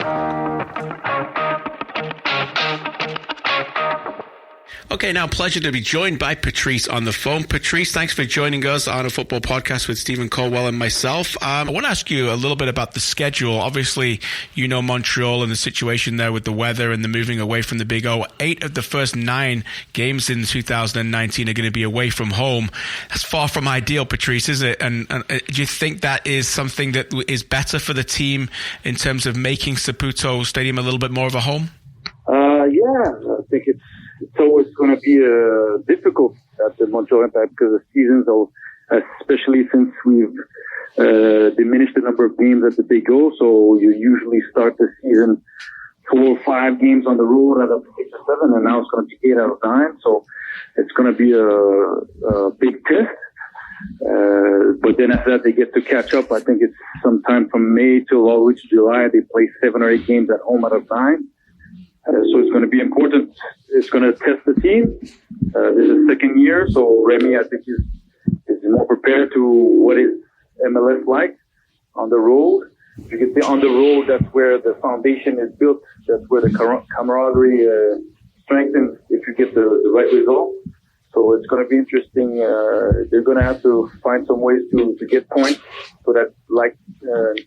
Okay, now pleasure to be joined by Patrice on the phone. Patrice, thanks for joining us on a football podcast with Stephen Caldwell and myself. I want to ask you a little bit about the schedule. Obviously, you know Montreal and the situation there with the weather and the moving away from the Big O. 8 of the first 9 games in 2019 are going to be away from home. That's far from ideal, Patrice, is it? And do you think that is something that is better for the team in terms of making Saputo Stadium a little bit more of a home? Yeah, I think it's always going to be difficult at the Montreal Impact because the seasons, especially since we've diminished the number of games at the Big O, so you usually start the season 4 or 5 games on the road out of 6 or 7, and now it's going to be 8 out of 9, so it's going to be a big test. But then after that, they get to catch up. I think it's sometime from May till all the way to July. They play 7 or 8 games at home out of 9. So it's going to be important. It's going to test the team. This is the second year, so Remy, I think, is more prepared to what is MLS like on the road. If you get on the road, that's where the foundation is built. That's where the camaraderie strengthens if you get the right result. So it's going to be interesting. They're going to have to find some ways to get points so that,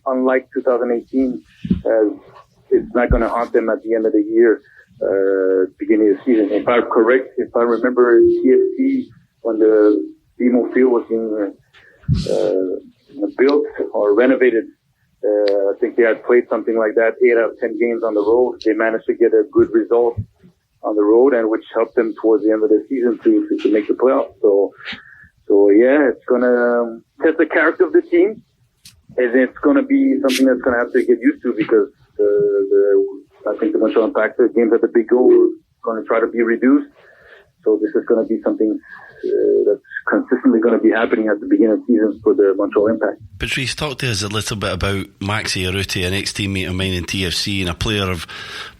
unlike 2018, it's not going to haunt them at the end of the year, beginning of the season. If I'm correct, if I remember TFC, when the BMO field was being built or renovated, I think they had played something like that, 8 out of 10 games on the road. They managed to get a good result on the road, and which helped them towards the end of the season to make the playoffs. So yeah, it's going to test the character of the team, and it's going to be something that's going to have to get used to because I think the Montreal Impact games at the Big O are going to try to be reduced. So this is going to be something that's consistently going to be happening at the beginning of seasons for the Montreal Impact. Patrice, talk to us a little bit about Maxi Urutti, an ex-teammate of mine in TFC and a player of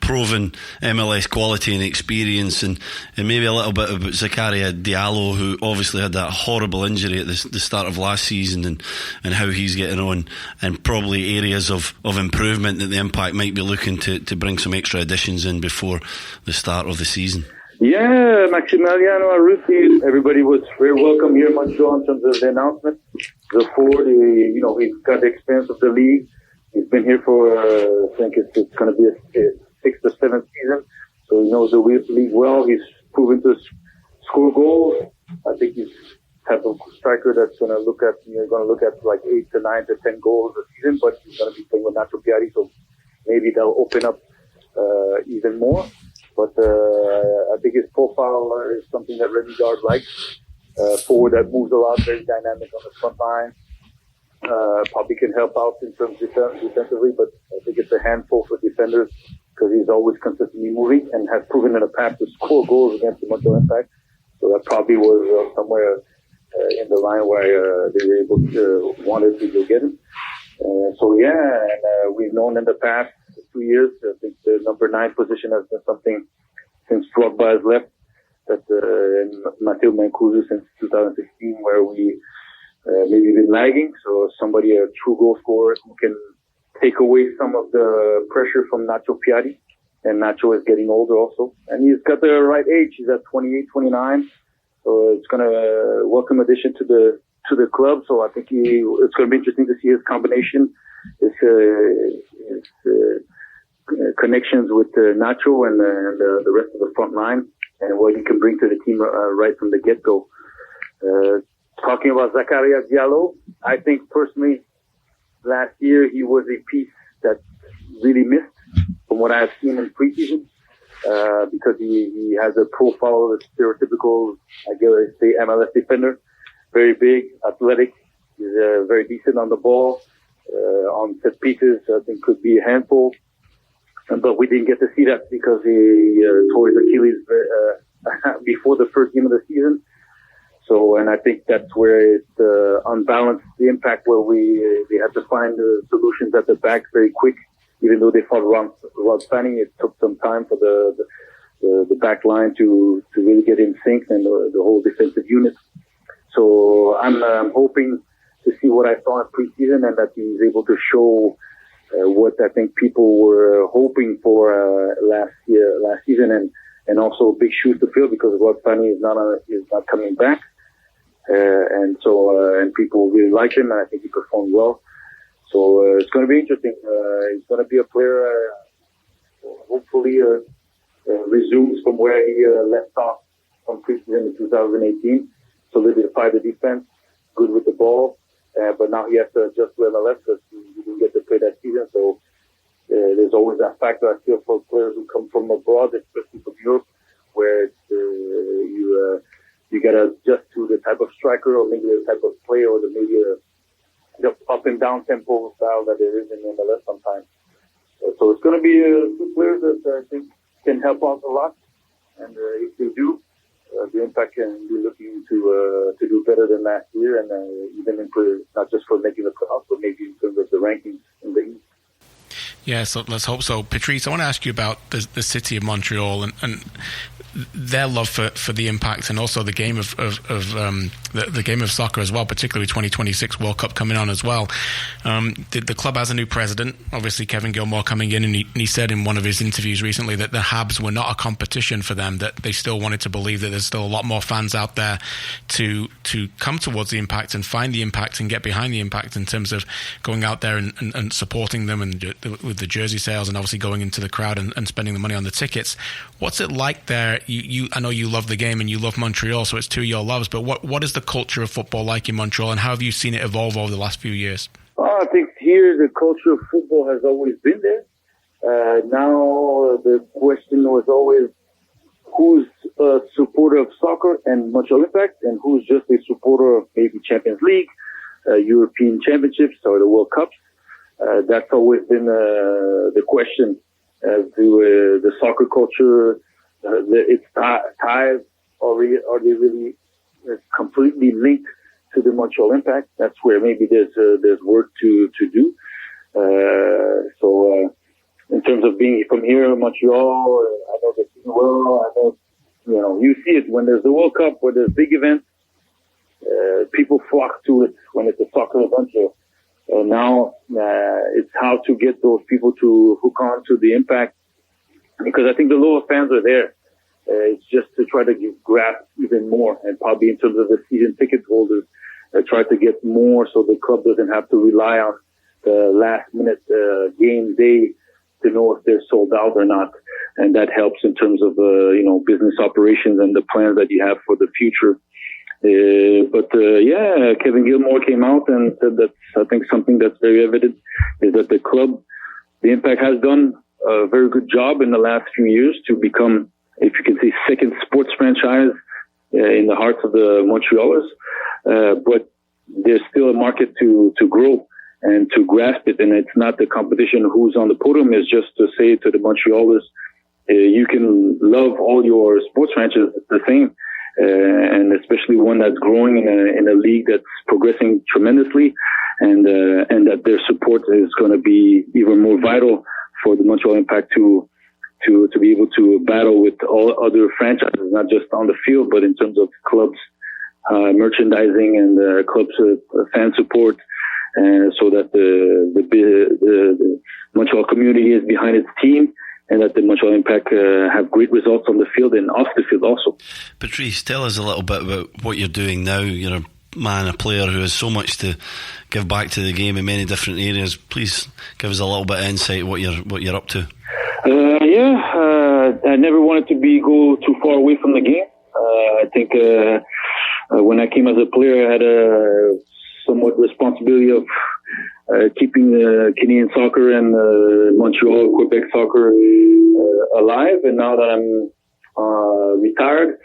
proven MLS quality and experience, and maybe a little bit about Zakaria Diallo, who obviously had that horrible injury at the start of last season, and how he's getting on, and probably areas of improvement that the Impact might be looking to bring some extra additions in before the start of the season. Yeah, Maximiliano Urutti, everybody was very welcome here in Montreal in terms of the announcement. The forward, he's got the experience of the league. He's been here for, I think it's going to be a 6th or 7th season. So he knows the league well. He's proven to score goals. I think he's the type of striker that's going to look at like 8 to 9 to 10 goals a season, but he's going to be playing with Nacho Piatti, so maybe they'll open up even more. But I think his profile is something that Remy Gard likes. Forward that moves a lot, very dynamic on the front line. Probably can help out in terms of defensively, but I think it's a handful for defenders because he's always consistently moving and has proven in the past to score goals against the Montreal Impact. So that probably was somewhere in the line where they were able to wanted to go get him. We've known in the past 2 years, I think the number 9 position has been something since Drogba has left, that Matteo Mancuso since 2016, where we maybe been lagging. So somebody, a true goal scorer who can take away some of the pressure from Nacho Piatti. And Nacho is getting older also. And he's got the right age. He's at 28, 29. So it's going to welcome addition to the club. So I think it's going to be interesting to see his combination, his connections with Nacho and the rest of the front line, and what he can bring to the team right from the get-go. Talking about Zakaria Diallo, I think personally last year he was a piece that really missed from what I've seen in preseason, because he has a profile of a stereotypical, I guess say, MLS defender. Very big, athletic. He's very decent on the ball. On set pieces, I think could be a handful. But we didn't get to see that because he tore his Achilles before the first game of the season. So, and I think that's where it unbalanced the Impact, where they had to find solutions at the back very quick. Even though they fought Rod Fanning, it took some time for the back line to really get in sync, and the whole defensive unit. So I'm hoping to see what I saw in preseason, and that he's able to show what I think people were hoping for last season, and and also big shoes to fill because Rod Fanny is not coming back. And people really like him, and I think he performed well. So it's going to be interesting. He's going to be a player, hopefully, resumes from where he left off from preseason in 2018. Solidify the defense, good with the ball, but now he has to adjust to MLS because he didn't get to play that season. So there's always that factor, I feel, for players who come from abroad, especially from Europe, where you got to adjust to the type of striker or maybe the type of player or the up and down tempo style that there is in MLS sometimes. So it's going to be two players that I think can help out a lot. And if they do, the Impact can be looking to do better than last year, and even improve, not just for making the playoffs, but maybe in terms of the rankings in the East. Yeah, so let's hope so. Patrice, I want to ask you about the city of Montreal and their love for the Impact and also the game of the game of soccer as well, particularly 2026 World Cup coming on as well. The club has a new president, obviously Kevin Gilmore coming in, and he said in one of his interviews recently that the Habs were not a competition for them, that they still wanted to believe that there's still a lot more fans out there to come towards the Impact and find the Impact and get behind the Impact in terms of going out there and supporting them and with the jersey sales and obviously going into the crowd and spending the money on the tickets. What's it like there? I know you love the game and you love Montreal, so it's two of your loves, but what is the culture of football like in Montreal, and how have you seen it evolve over the last few years? I think here the culture of football has always been there. Now the question was always who's a supporter of soccer and Montreal Impact, and who's just a supporter of maybe Champions League, European Championships, or the World Cups. That's always been the question as to the soccer culture. Its ties, are they really completely linked to the Montreal Impact? That's where maybe there's work to do. So in terms of being from here in Montreal, I know the team well. I know, you see it when there's the World Cup, when there's big events. People flock to it when it's a soccer event. Now it's how to get those people to hook on to the Impact, because I think the lower fans are there. It's just to try to grasp even more, and probably in terms of the season ticket holders, try to get more so the club doesn't have to rely on the last minute game day to know if they're sold out or not. And that helps in terms of, business operations and the plans that you have for the future. Kevin Gilmore came out and said that I think something that's very evident is that the club, the Impact, has done a very good job in the last few years to become, if you can say, second sports franchise in the hearts of the Montrealers. But there's still a market to grow and to grasp it. And it's not the competition who's on the podium. It's just to say to the Montrealers, you can love all your sports franchises the same. And especially one that's growing in a league that's progressing tremendously, and that their support is going to be even more vital for the Montreal Impact to be able to battle with all other franchises, not just on the field, but in terms of clubs, merchandising and clubs fan support, so that the Montreal community is behind its team, and that the Montreal Impact have great results on the field and off the field also. Patrice, tell us a little bit about what you're doing now. You're a player who has so much to give back to the game in many different areas. Please give us a little bit of insight what you're up to. I never wanted to go too far away from the game. I think when I came as a player, I had a somewhat responsibility of keeping Canadian soccer and Montreal, Quebec soccer alive. And now that I'm retired,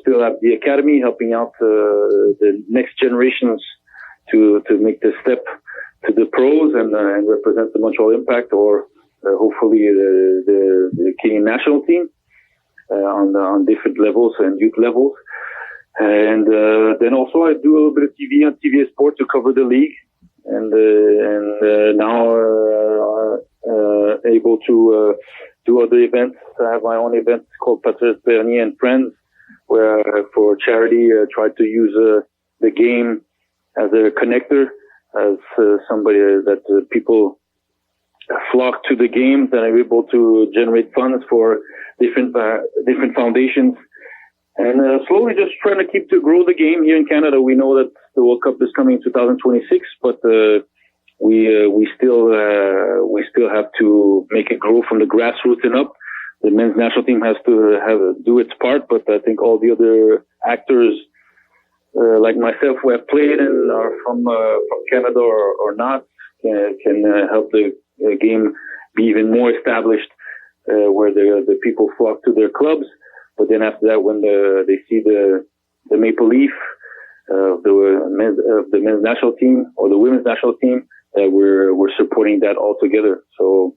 still at the academy, helping out the next generations to make the step to the pros and represent the Montreal Impact, or hopefully the Canadian national team on different levels and youth levels. And then also I do a little bit of TV on TVA Sport to cover the league, and now able to do other events. I have my own event called Patrice and Friends, where for charity try to use the game as a connector, as somebody that people flock to the games and are able to generate funds for different foundations, and slowly just trying to grow the game here in Canada. We know that the World Cup is coming in 2026, but we still have to make it grow from the grassroots and up. The men's national team has to do its part, but I think all the other actors, like myself, who have played and are from Canada or not, can help the game be even more established, where the people flock to their clubs. But then after that, when they see the maple leaf of the men's national team or the women's national team, that we're supporting that all together. So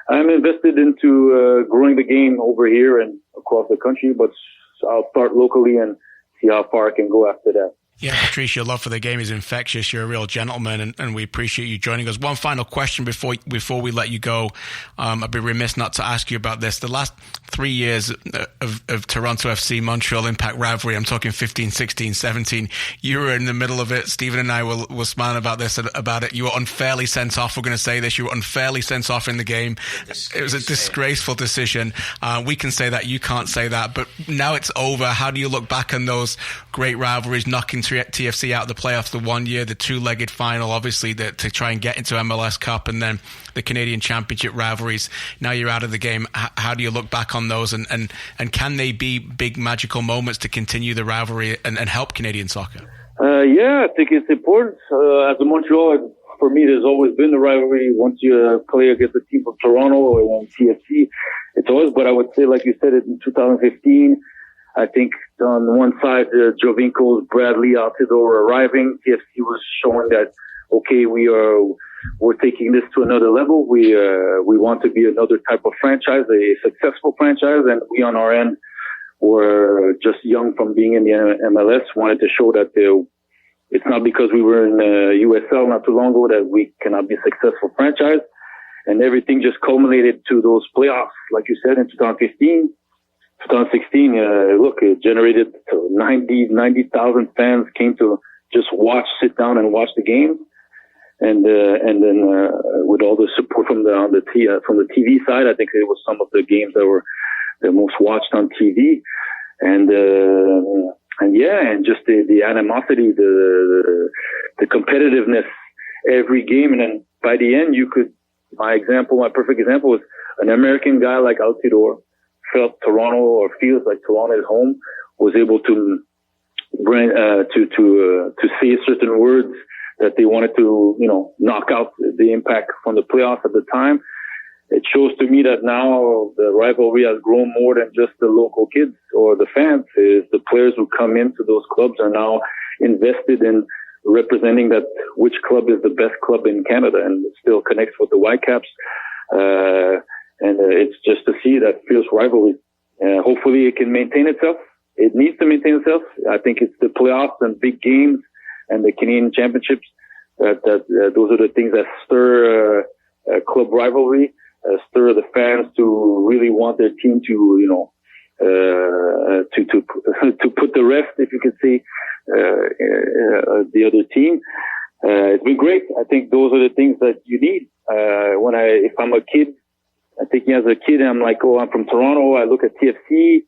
I'm invested into growing the game over here and across the country, but I'll start locally and see how far I can go after that. Yeah, Patrice, your love for the game is infectious. You're a real gentleman, and we appreciate you joining us. One final question before we let you go. I'd be remiss not to ask you about this. The last 3 years of Toronto FC Montreal Impact rivalry, I'm talking 15, 16, 17, you were in the middle of it. Stephen and I were smiling about it. You were unfairly sent off. We're going to say this. You were unfairly sent off in the game. It was a disgraceful decision. We can say that. You can't say that. But now it's over. How do you look back on those great rivalries, knocking TFC out of the playoffs the 1 year, the two-legged final, obviously, to try and get into MLS Cup, and then the Canadian Championship rivalries? Now you're out of the game. How do you look back on those, and can they be big magical moments to continue the rivalry and help Canadian soccer? Yeah, I think it's important. As a Montreal, for me, there's always been the rivalry. Once you play against a team from Toronto or one TFC, it's always, but I would say, like you said, in 2015, I think on one side, Giovinco's Bradley Altidore arriving. TFC was showing that, okay, we're taking this to another level. We want to be another type of franchise, a successful franchise, and we on our end were just young from being in the MLS, wanted to show that it's not because we were in USL not too long ago that we cannot be a successful franchise. And everything just culminated to those playoffs, like you said, in 2015. 2016, look, it generated 90,000 fans came to just sit down and watch the game. And then with all the support from the TV side, I think it was some of the games that were the most watched on TV. And just the animosity, the competitiveness every game. And then by the end, my perfect example was an American guy like Altidore felt Toronto, or feels like Toronto is home, was able to bring, to say certain words that they wanted to, knock out the Impact from the playoffs at the time. It shows to me that now the rivalry has grown more than just the local kids or the fans. Is the players who come into those clubs are now invested in representing that which club is the best club in Canada, and it still connects with the Whitecaps. And it's just to see that fierce rivalry. Hopefully it can maintain itself. It needs to maintain itself. I think it's the playoffs and big games and the Canadian Championships that those are the things that stir club rivalry, stir the fans to really want their team to put the rest, if you could say, the other team. It's been great. I think those are the things that you need. If I'm a kid, I think as a kid, I'm like, I'm from Toronto. I look at TFC.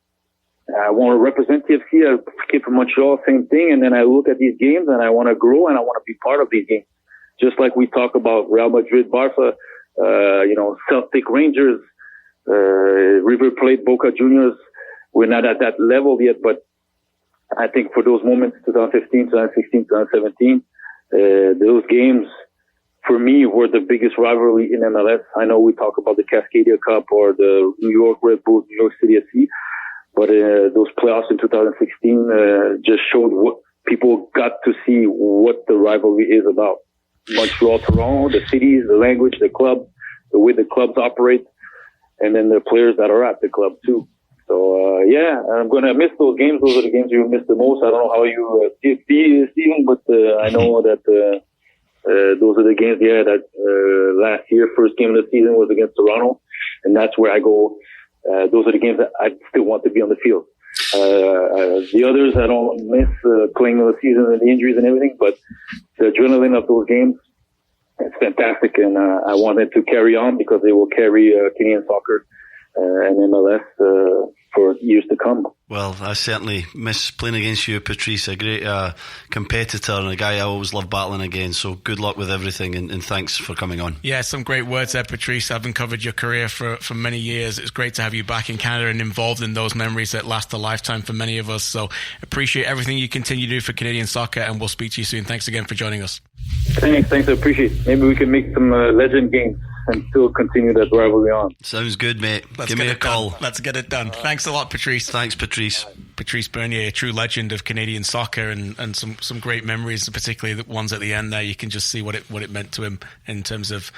I want to represent TFC. I came from Montreal, same thing. And then I look at these games and I want to grow and I want to be part of these games. Just like we talk about Real Madrid, Barca, Celtic, Rangers, River Plate, Boca Juniors. We're not at that level yet, but I think for those moments, 2015, 2016, 2017, those games, for me, were the biggest rivalry in MLS. I know we talk about the Cascadia Cup or the New York Red Bulls, New York City FC, but those playoffs in 2016 just showed what people got to see what the rivalry is about. Montreal, Toronto, the cities, the language, the club, the way the clubs operate, and then the players that are at the club too. So, I'm going to miss those games. Those are the games you miss the most. I don't know how you see it, Stephen, but I know that those are the games, that last year, first game of the season was against Toronto, and that's where I go. Those are the games that I still want to be on the field. The others, I don't miss playing in the season and the injuries and everything, but the adrenaline of those games, it's fantastic, and I want it to carry on because they will carry Canadian soccer and MLS for years to come. Well, I certainly miss playing against you, Patrice, a great competitor and a guy I always love battling against. So good luck with everything, and thanks for coming on. Yeah, some great words there, Patrice. I've uncovered your career for many years. It's great to have you back in Canada and involved in those memories that last a lifetime for many of us. So appreciate everything you continue to do for Canadian soccer, and we'll speak to you soon. Thanks again for joining us. Thanks, I appreciate it. Maybe we can make some legend games and still continue that rivalry on. Sounds good, mate. Give me a call. Let's get it done. Thanks a lot, Patrice. Thanks, Patrice. Patrice Bernier, a true legend of Canadian soccer, and some great memories, particularly the ones at the end there. You can just see what it meant to him in terms of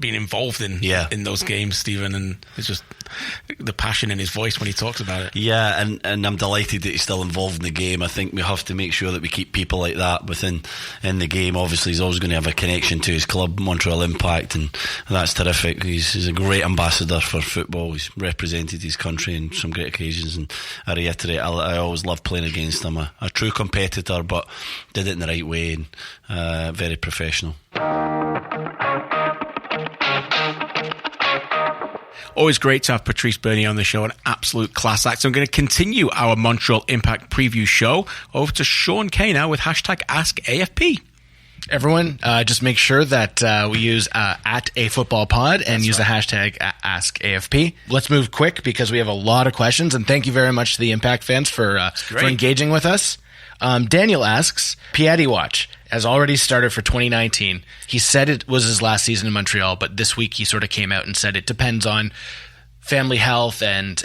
being involved in those games, Stephen, and it's just the passion in his voice when he talks about it. Yeah, and I'm delighted that he's still involved in the game. I think we have to make sure that we keep people like that in the game. Obviously, he's always going to have a connection to his club, Montreal Impact, and that's terrific. He's a great ambassador for football. He's represented his country in some great occasions, and I reiterate, I always loved playing against him. A true competitor, but did it in the right way, and very professional. Always great to have Patrice Bernier on the show, an absolute class act. So I'm going to continue our Montreal Impact preview show over to Sean Kay now with hashtag AskAFP. Everyone, just make sure that we use at @afootballpod and use the hashtag AskAFP. Let's move quick because we have a lot of questions, and thank you very much to the Impact fans for engaging with us. Daniel asks, Piatti Watch has already started for 2019. He said it was his last season in Montreal, but this week he sort of came out and said it depends on family health and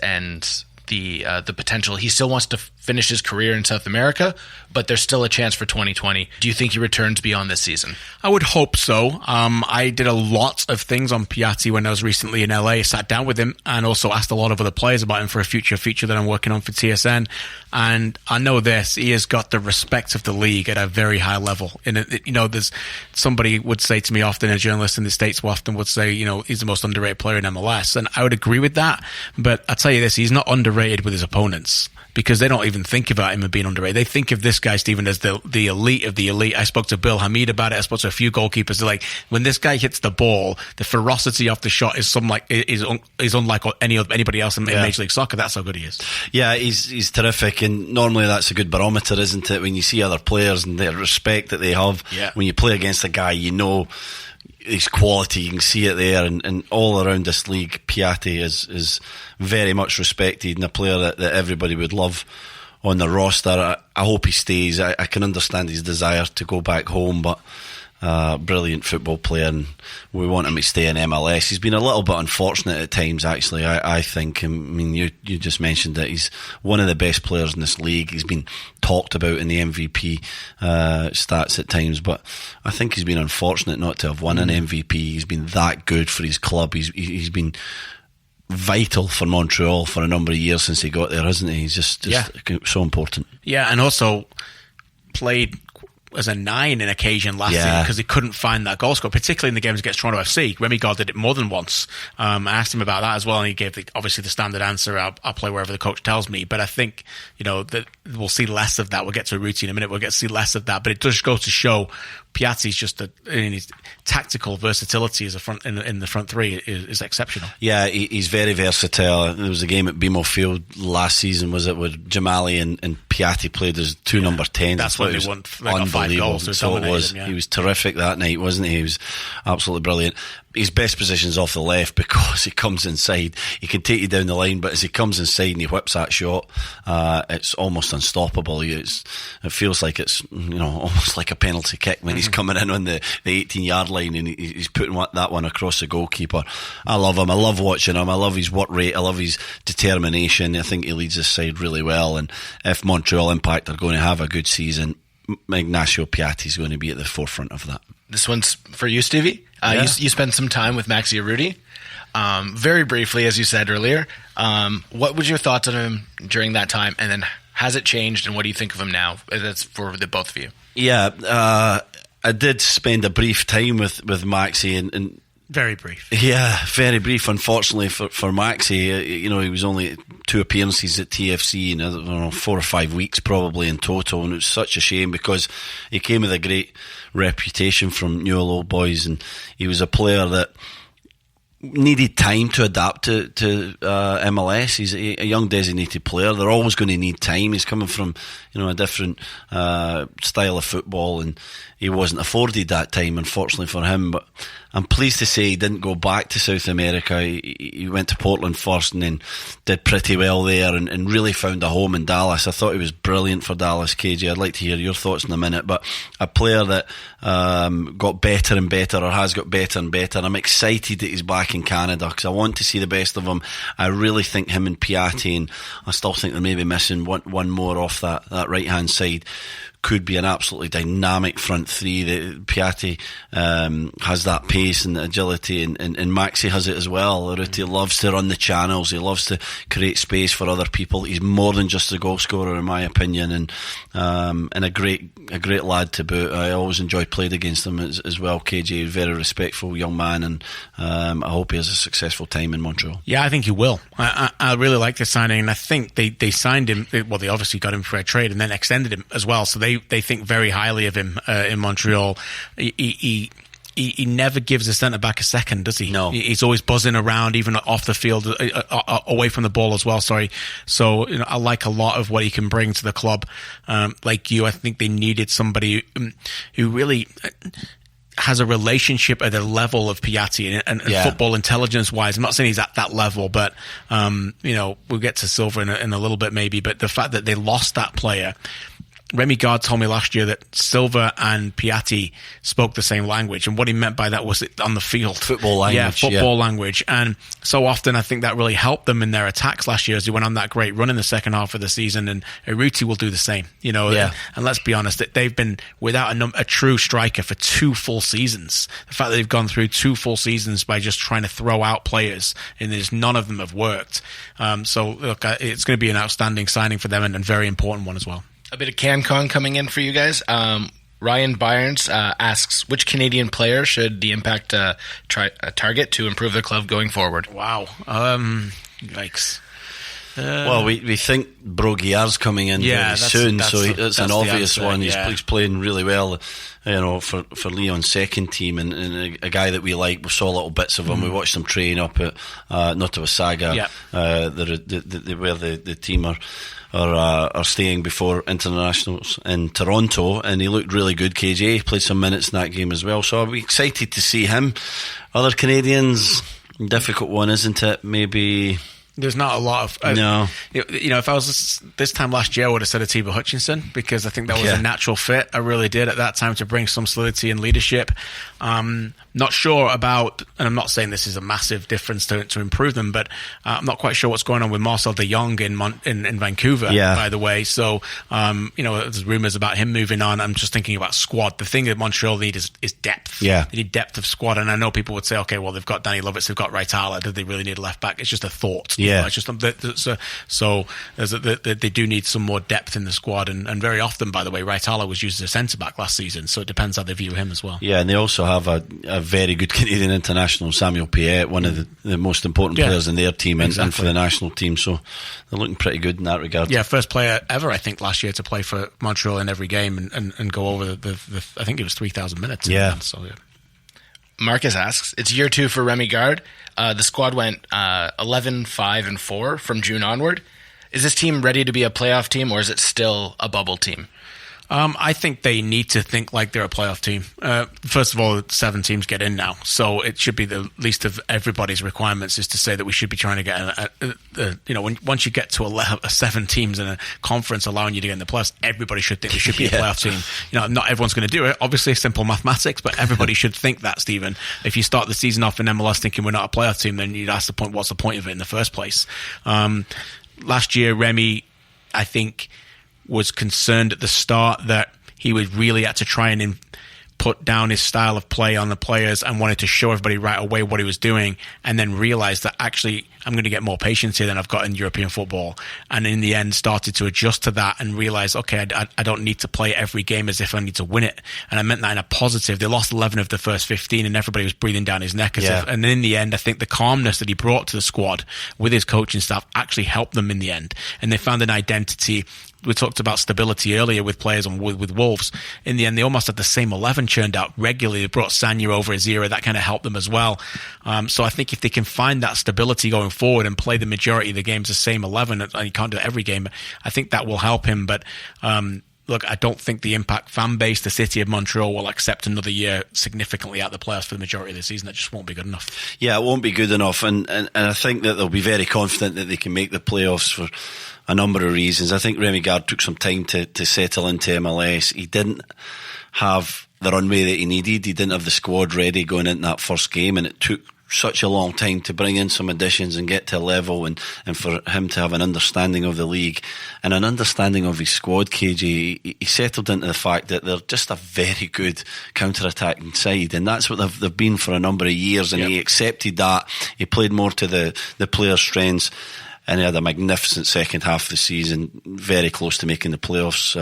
the potential. He still wants to finish his career in South America, but there's still a chance for 2020. Do you think he returns beyond this season? I would hope so. I did a lot of things on Piatti when I was recently in LA, sat down with him and also asked a lot of other players about him for a future feature that I'm working on for TSN. And I know this, he has got the respect of the league at a very high level. And there's somebody would say to me often, a journalist in the States often would say, he's the most underrated player in MLS. And I would agree with that. But I tell you this, he's not underrated with his opponents, because they don't even think about him as being underrated. They think of this guy, Stephen, as the elite of the elite. I spoke to Bill Hamid about it. I spoke to a few goalkeepers. They're like, when this guy hits the ball, the ferocity off the shot is unlike anybody else in Major League Soccer. That's how good he is. Yeah, he's terrific, and normally that's a good barometer, isn't it? When you see other players and the respect that they have, when you play against a guy, his quality, you can see it there, and all around this league, Piatti is very much respected and a player that everybody would love on the roster. I hope he stays. I can understand his desire to go back home, but brilliant football player, and we want him to stay in MLS. He's been a little bit unfortunate at times, actually, I think. I mean, you just mentioned that he's one of the best players in this league. He's been talked about in the MVP stats at times, but I think he's been unfortunate not to have won an MVP. He's been that good for his club. He's been vital for Montreal for a number of years since he got there, hasn't he? He's just so important. Yeah, and also played as a 9 in occasion last season because he couldn't find that goal scorer, particularly in the games against Toronto FC. Remy Gard did it more than once. I asked him about that as well, and he gave obviously the standard answer, I'll play wherever the coach tells me. But I think that we'll see less of that. We'll get to Urutti in a minute. We'll get to see less of that. But it does go to show Piatti's just in his tactical versatility as in the front three is exceptional. Yeah, he's very versatile. There was a game at BMO Field last season, was it, where Jamali and Piatti played as two number 10s. That's when they won. They got 5 goals. So it was. He was terrific that night, wasn't he? He was absolutely brilliant. His best position's off the left because he comes inside. He can take you down the line, but as he comes inside and he whips that shot, it's almost unstoppable. It feels like it's almost like a penalty kick when he's coming in on the 18-yard line and he's putting that one across the goalkeeper. I love him. I love watching him. I love his work rate. I love his determination. I think he leads his side really well. And if Montreal Impact are going to have a good season, Ignacio Piatti is going to be at the forefront of that. This one's for you, Stevie. You spent some time with Maxi Urutti. Very briefly, as you said earlier. What was your thoughts on him during that time? And then has it changed? And what do you think of him now? That's for the both of you. Yeah, I did spend a brief time with Maxi and very brief. Yeah, very brief. Unfortunately for Maxi, he was only 2 appearances at TFC in 4 or 5 weeks probably in total, and it was such a shame because he came with a great reputation from Newell Old Boys, and he was a player that needed time to adapt to MLS. He's a young designated player. They're always going to need time. He's coming from a different style of football, and he wasn't afforded that time, unfortunately for him. But I'm pleased to say he didn't go back to South America. He went to Portland first and then did pretty well there and really found a home in Dallas. I thought he was brilliant for Dallas, KJ. I'd like to hear your thoughts in a minute. But a player that got better and better, or has got better and better. I'm excited that he's back in Canada because I want to see the best of him. I really think him and Piatti, and I still think they're maybe missing one more off that right hand side, could be an absolutely dynamic front three. Piatti has that pace and agility, and Maxi has it as well. Urutti loves to run the channels. He loves to create space for other people. He's more than just a goal scorer, in my opinion, and a great lad to boot. I always enjoy playing against him as well. KJ, very respectful young man, and I hope he has a successful time in Montreal. Yeah, I think he will. I really like the signing, and I think they signed him. Well, they obviously got him for a trade and then extended him as well. So they think very highly of him in Montreal. He never gives a centre back a second, does he? No. He's always buzzing around, even off the field, away from the ball as well. Sorry. So I like a lot of what he can bring to the club. Like you, I think they needed somebody who really has a relationship at the level of Piatti and football intelligence wise. I'm not saying he's at that level, but we'll get to Silva in a little bit maybe. But the fact that they lost that player. Remy Gard told me last year that Silva and Piatti spoke the same language, and what he meant by that was on the field. Football language. Yeah, football language. And so often I think that really helped them in their attacks last year as they went on that great run in the second half of the season, and Urutti will do the same. And let's be honest, they've been without a true striker for 2 full seasons. The fact that they've gone through 2 full seasons by just trying to throw out players, and none of them have worked. So look, it's going to be an outstanding signing for them, and very important one as well. A bit of CanCon coming in for you guys. Ryan Byers asks, which Canadian player should the Impact target to improve their club going forward? Wow. Yikes. Well, we think Broguiar's coming in very soon, so it's an obvious one. He's playing really well, for Leon's second team, and a guy that we like. We saw little bits of him. We watched him train up at Saga, where the team are staying before internationals in Toronto, and he looked really good. KJ, he played some minutes in that game as well, so I'll be excited to see him. Other Canadians, difficult one, isn't it? Maybe. There's not a lot of... no. If I was this time last year, I would have said Atiba Hutchinson, because I think that was a natural fit. I really did at that time to bring some solidity and leadership. Not sure about... And I'm not saying this is a massive difference to improve them, but I'm not quite sure what's going on with Marcel de Jong in Vancouver, by the way. So, there's rumours about him moving on. I'm just thinking about squad. The thing that Montreal need is depth. Yeah. They need depth of squad. And I know people would say, okay, well, they've got Danny Lovitz, they've got Raitala. Do they really need a left back? It's just a thought. Yeah. It's just they do need some more depth in the squad, and very often, by the way, Raitala was used as a centre back last season, so it depends how they view him as well. Yeah, and they also have a very good Canadian international, Samuel Piatti, one of the most important players in their team and for the national team, so they're looking pretty good in that regard. Yeah, first player ever, I think, last year to play for Montreal in every game and go over the I think it was 3,000 minutes. Yeah. Marcus asks, it's year 2 for Remy Gard. The squad went 11-5-4 from June onward. Is this team ready to be a playoff team, or is it still a bubble team? I think they need to think like they're a playoff team. First of all, 7 teams get in now, so it should be the least of everybody's requirements is to say that we should be trying to get once you get to 7 teams in a conference allowing you to get in the playoffs, everybody should think we should be a playoff team. Not everyone's going to do it. Obviously, simple mathematics, but everybody should think that, Stephen. If you start the season off in MLS thinking we're not a playoff team, then you'd ask the point, what's the point of it in the first place? Last year, Remy, I think, was concerned at the start that he would really had to try and put down his style of play on the players and wanted to show everybody right away what he was doing, and then realized that actually I'm going to get more patience here than I've got in European football, and in the end started to adjust to that and realize, okay, I don't need to play every game as if I need to win it. And I meant that in a positive. They lost 11 of the first 15 and everybody was breathing down his neck and in the end I think the calmness that he brought to the squad with his coaching staff actually helped them in the end, and they found an identity we talked about stability earlier with players on with Wolves. In the end, they almost had the same 11 churned out regularly. They brought Sanya over his era. That kind of helped them as well. So I think if they can find that stability going forward and play the majority of the games the same 11, and you can't do it every game, I think that will help him. But look, I don't think the Impact fan base, the city of Montreal, will accept another year significantly out of the playoffs for the majority of the season. That just won't be good enough. Yeah, it won't be good enough. And I think that they'll be very confident that they can make the playoffs for a number of reasons. I think Remy Gard took some time to settle into MLS. He didn't have the runway that he needed. He didn't have the squad ready going into that first game, and it took such a long time to bring in some additions and get to a level and for him to have an understanding of the league and an understanding of his squad, KJ. He settled into the fact that they're just a very good counter-attacking side, and that's what they've been for a number of years, and he accepted that. He played more to the players' strengths, and he had a magnificent second half of the season, very close to making the playoffs,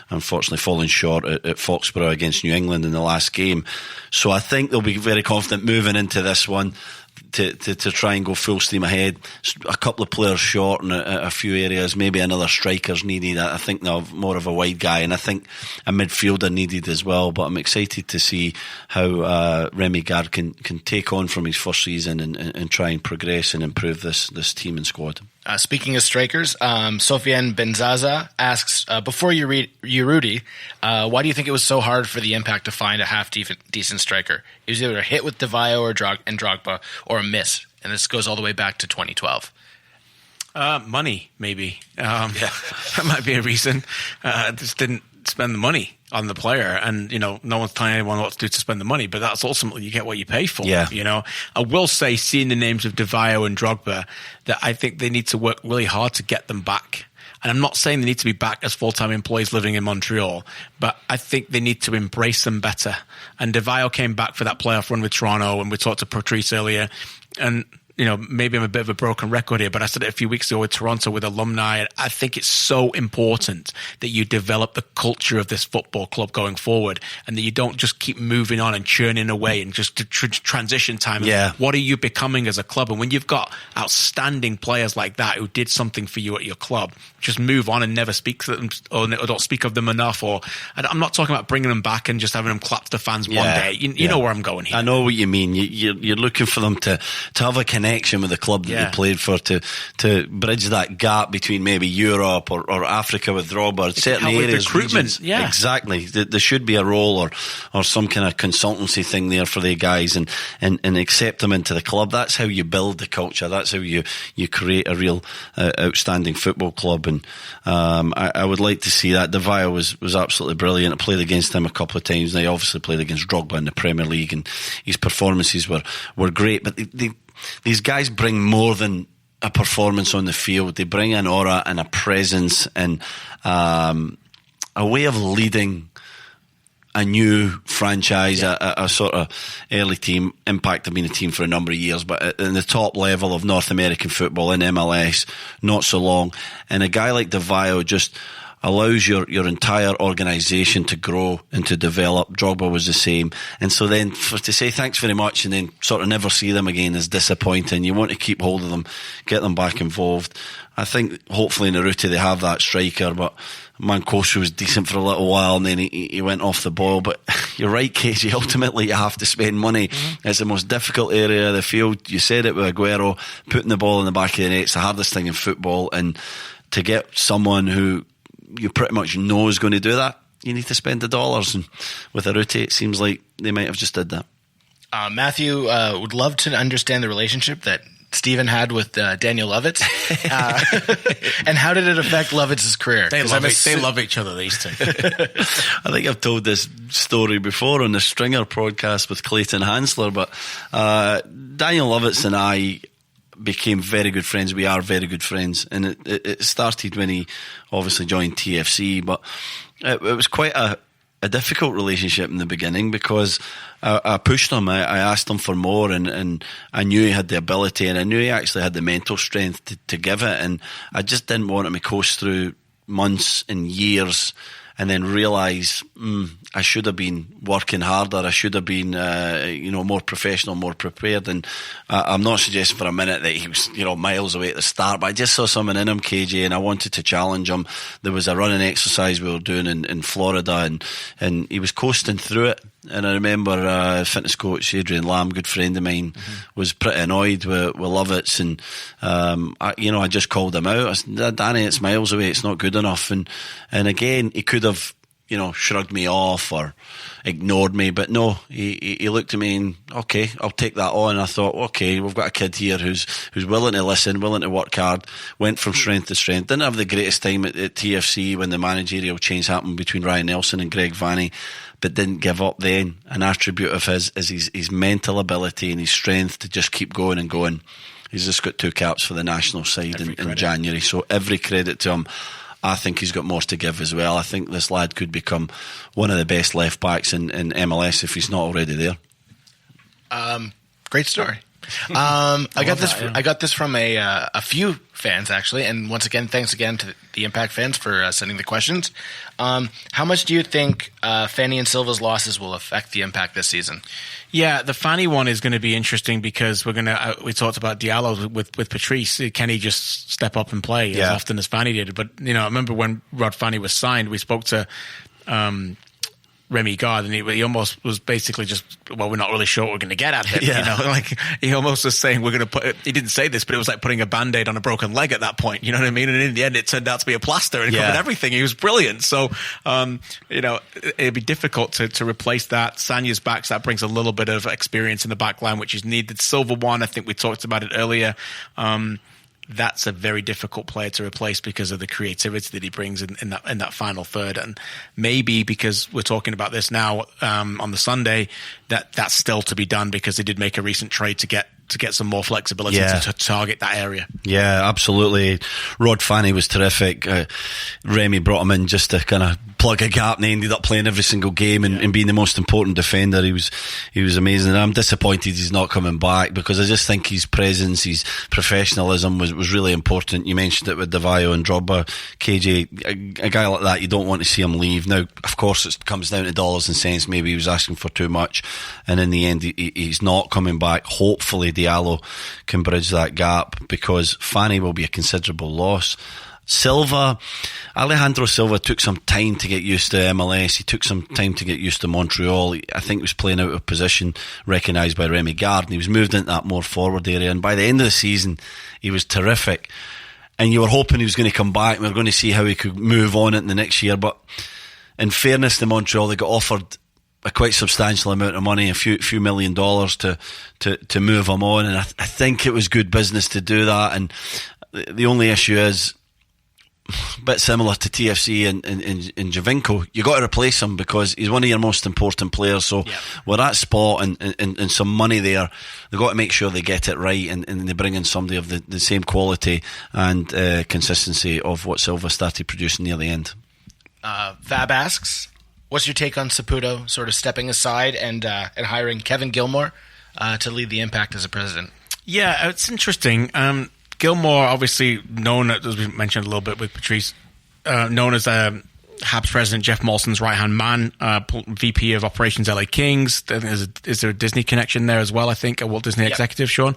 unfortunately falling short at Foxborough against New England in the last game. So I think they'll be very confident moving into this one to try and go full steam ahead. A couple of players short in a few areas, maybe another striker's needed. I think they'll have more of a wide guy, and I think a midfielder needed as well. But I'm excited to see how Remy Gard can take on from his first season and try and progress and improve this team and squad. Speaking of strikers, Sofiane Benzaza asks, before you read Urutti, why do you think it was so hard for the Impact to find a half-decent striker? It was either a hit with Davies or Drogba, or a miss, and this goes all the way back to 2012. Money, maybe. That might be a reason. Just didn't spend the money on the player, and no one's telling anyone what to do to spend the money, but that's ultimately you get what you pay for. I will say, seeing the names of Davies and Drogba, that I think they need to work really hard to get them back. And I'm not saying they need to be back as full-time employees living in Montreal, but I think they need to embrace them better. And Davies came back for that playoff run with Toronto, and we talked to Patrice earlier, and maybe I'm a bit of a broken record here, but I said it a few weeks ago with Toronto, with alumni. And I think it's so important that you develop the culture of this football club going forward, and that you don't just keep moving on and churning away and just transition time. What are you becoming as a club? And when you've got outstanding players like that who did something for you at your club, just move on and never speak to them or don't speak of them enough. Or I'm not talking about bringing them back and just having them clap to the fans one day. You know where I'm going here. I know what you mean. You're looking for them to have a connection with the club that they played for, to bridge that gap between maybe Europe or Africa with Drogba, certain areas, recruitment. Exactly. There should be a role or some kind of consultancy thing there for the guys and accept them into the club. That's how you build the culture. That's how you create a real outstanding football club. And I would like to see that. Davies was absolutely brilliant. I played against him a couple of times. They obviously played against Drogba in the Premier League, and his performances were great. But these guys bring more than a performance on the field. They bring an aura and a presence and a way of leading a new franchise, a sort of early team. Impact have been a team for a number of years, but in the top level of North American football in MLS, not so long. And a guy like Davies just allows your entire organisation to grow and to develop. Drogba was the same. And so then to say thanks very much and then sort of never see them again is disappointing. You want to keep hold of them, get them back involved. I think hopefully in Urutti they have that striker, but Mancosu was decent for a little while and then he went off the boil. But you're right, Casey, ultimately you have to spend money. It's the most difficult area of the field. You said it with Aguero, putting the ball in the back of the net. It's the hardest thing in football, and to get someone who you pretty much know is going to do that, you need to spend the dollars. And with Urutti, it seems like they might have just did that. Matthew would love to understand the relationship that Stephen had with Daniel Lovitz. And how did it affect Lovitz's career? They love each other, these two. I think I've told this story before on the Stringer podcast with Clayton Hansler, but Daniel Lovitz and I became very good friends. We are very good friends, and it started when he obviously joined TFC, but it was quite a difficult relationship in the beginning because I pushed him. I asked him for more, and I knew he had the ability, and I knew he actually had the mental strength to give it, and I just didn't want him to coast through months and years and then realise I should have been working harder. I should have been, more professional, more prepared. And I'm not suggesting for a minute that he was, miles away at the start, but I just saw something in him, KJ, and I wanted to challenge him. There was a running exercise we were doing in Florida, and he was coasting through it. And I remember fitness coach Adrian Lamb, good friend of mine, was pretty annoyed with Lovitz, and I just called him out. I said, Danny, it's miles away, it's not good enough. And again, he could have, shrugged me off or ignored me, but no, he looked at me and, okay, I'll take that on. I thought, okay, we've got a kid here who's willing to listen, willing to work hard, went from strength to strength. Didn't have the greatest time at TFC when the managerial change happened between Ryan Nelson and Greg Vanney, but didn't give up then. An attribute of his is his mental ability and his strength to just keep going and going. He's just got 2 caps for the national side in January, so every credit to him. I think he's got more to give as well. I think this lad could become one of the best left backs in MLS if he's not already there. Great story. I got this from a few fans actually, and once again, thanks again to the Impact fans for sending the questions. How much do you think Fanny and Silva's losses will affect the Impact this season? Yeah, the Fanny one is going to be interesting because we talked about Diallo with Patrice. Can he just step up and play as often as Fanny did? But I remember when Rod Fanny was signed, we spoke to Remy Gard, and he almost was basically just, we're not really sure what we're going to get at him. Like he almost was saying we're going to put. He didn't say this, but it was like putting a Band-Aid on a broken leg at that point. You know what I mean? And in the end, it turned out to be a plaster and covered everything. He was brilliant. So, it'd be difficult to replace that. Sanya's back, so that brings a little bit of experience in the back line, which is needed. Silva one, I think we talked about it earlier. That's a very difficult player to replace because of the creativity that he brings in that final third, and maybe because we're talking about this now on the Sunday, that's still to be done because they did make a recent trade to get some more flexibility to target that area. Yeah, absolutely. Rod Fanny was terrific. Remy brought him in just to kind of plug a gap, and he ended up playing every single game and being the most important defender. He was amazing. And I'm disappointed he's not coming back because I just think his presence, his professionalism was really important. You mentioned it with Davio and Drogba. KJ, a guy like that, you don't want to see him leave. Now, of course, it comes down to dollars and cents. Maybe he was asking for too much, and in the end, he's not coming back. Hopefully, Diallo can bridge that gap because Fanny will be a considerable loss. Alejandro Silva took some time to get used to MLS. He took some time to get used to Montreal. I think he was playing out of position, recognised by Remy Gard, and he was moved into that more forward area. And by the end of the season, he was terrific. And you were hoping he was going to come back. We were going to see how he could move on in the next year. But in fairness to Montreal, they got offered a quite substantial amount of money, a few $1 million to move him on. And I think it was good business to do that. And the only issue is, a bit similar to TFC and Giovinco, you got to replace him because he's one of your most important players. So we're at spot and some money there. They've got to make sure they get it right and they bring in somebody of the same quality and consistency of what Silva started producing near the end. Fab asks, what's your take on Saputo sort of stepping aside and hiring Kevin Gilmore to lead the Impact as a president? Yeah, it's interesting. Gilmore, obviously known, as we mentioned a little bit with Patrice, known as Habs president Jeff Molson's right-hand man, VP of Operations LA Kings. Is there a Disney connection there as well, I think, a Walt Disney executive, Sean?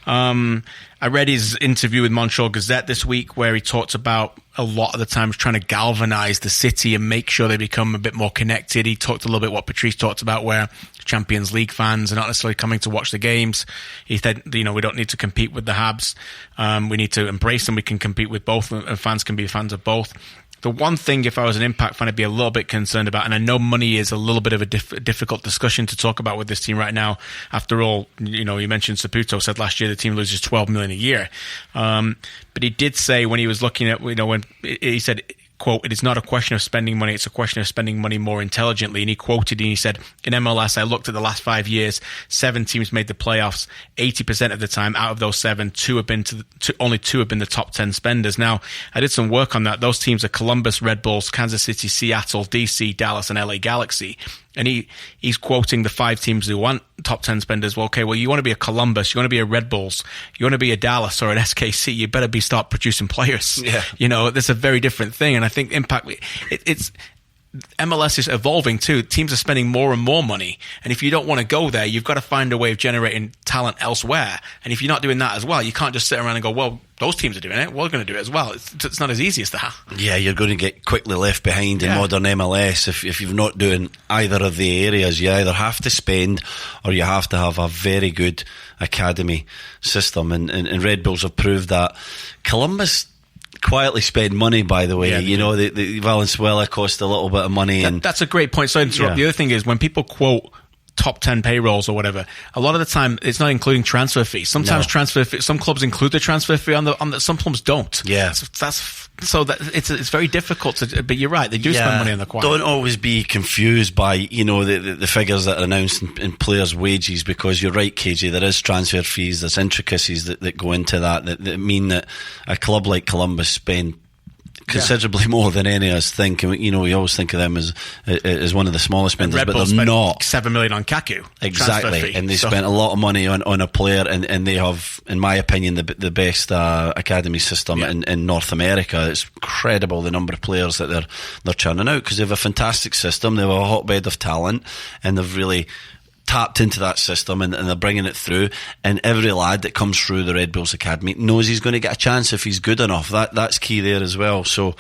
I read his interview with Montreal Gazette this week where he talked about a lot of the times trying to galvanize the city and make sure they become a bit more connected. He talked a little bit what Patrice talked about, where Champions League fans are not necessarily coming to watch the games. He said, we don't need to compete with the Habs. We need to embrace them. We can compete with both, and fans can be fans of both. The one thing, if I was an Impact fan, I'd be a little bit concerned about, and I know money is a little bit of a difficult discussion to talk about with this team right now. After all, you mentioned Saputo said last year the team loses $12 million a year. But he did say when he was looking at, when he said, quote, "It is not a question of spending money, it's a question of spending money more intelligently." And he quoted and he said, "In MLS, I looked at the last 5 years, 7 teams made the playoffs. 80% of the time, out of those 7, only 2 have been the top 10 spenders." Now, I did some work on that. Those teams are Columbus, Red Bulls, Kansas City, Seattle, DC, Dallas, and LA Galaxy. And he's quoting the 5 teams who want top 10 spenders. Well, okay, you want to be a Columbus, you want to be a Red Bulls, you want to be a Dallas or an SKC, you better start producing players. Yeah. That's a very different thing. And I think Impact, MLS is evolving too. Teams are spending more and more money. And if you don't want to go there, you've got to find a way of generating talent elsewhere. And if you're not doing that as well, you can't just sit around and go, well, those teams are doing it, we're going to do it as well. It's not as easy as that. Yeah, you're going to get quickly left behind in modern MLS if you're not doing either of the areas. You either have to spend or you have to have a very good academy system. And Red Bulls have proved that. Columbus quietly spend money, by the way. The Valenzuela cost a little bit of money. That's a great point. So the other thing is, when people quote top 10 payrolls or whatever, a lot of the time it's not including transfer fees. Sometimes transfer fee, some clubs include the transfer fee on the some clubs don't. Yeah, so it's very difficult to. But you're right, they do spend money on the quiet. Don't always be confused by the figures that are announced in players' wages, because you're right, KJ. There is transfer fees. There's intricacies that go into that mean that a club like Columbus spend considerably more than any of us think. And we always think of them as one of the smallest spenders, but they're not. $7 million on Kaku, exactly, and they spent a lot of money on a player, and they have, in my opinion, the best academy system in North America. It's incredible the number of players that they're churning out, because they have a fantastic system. They have a hotbed of talent, and they've really tapped into that system, and they're bringing it through, and every lad that comes through the Red Bulls Academy knows he's going to get a chance if he's good enough. That's key there as well. So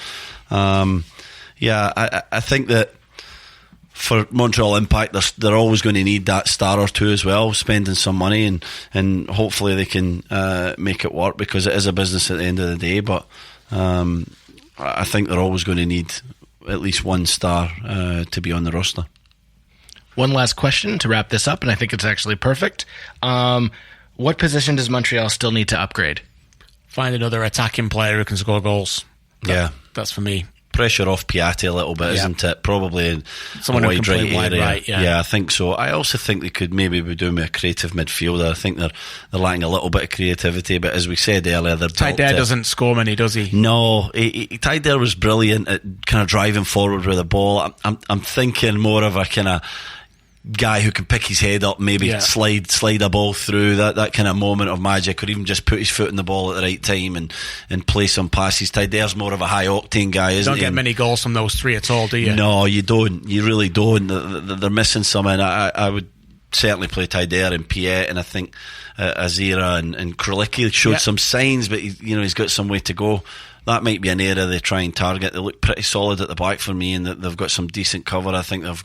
I think that for Montreal Impact, they're always going to need that star or two as well, spending some money, and hopefully they can make it work, because it is a business at the end of the day. But I think they're always going to need at least one star to be on the roster. One last question to wrap this up, and I think it's actually perfect. What position does Montreal still need to upgrade? Find another attacking player who can score goals. That's for me. Pressure off Piatti a little bit, isn't it? Probably someone who can play wide right. Yeah, I think so. I also think they could maybe be doing with a creative midfielder. I think they're lacking a little bit of creativity, but as we said earlier, Targer doesn't score many, does he? No, Targer was brilliant at kind of driving forward with the ball. I'm thinking more of a kind of guy who can pick his head up, maybe slide a ball through, that kind of moment of magic, or even just put his foot in the ball at the right time and play some passes. Targer's more of a high octane guy, isn't he? Don't get many goals from those three at all, do you? No, you don't. You really don't. They're missing some, and I would certainly play Targer and Piatti, and I think Azira and Krolicki showed some signs, but he's got some way to go. That might be an area they try and target. They look pretty solid at the back for me, and they've got some decent cover. I think they've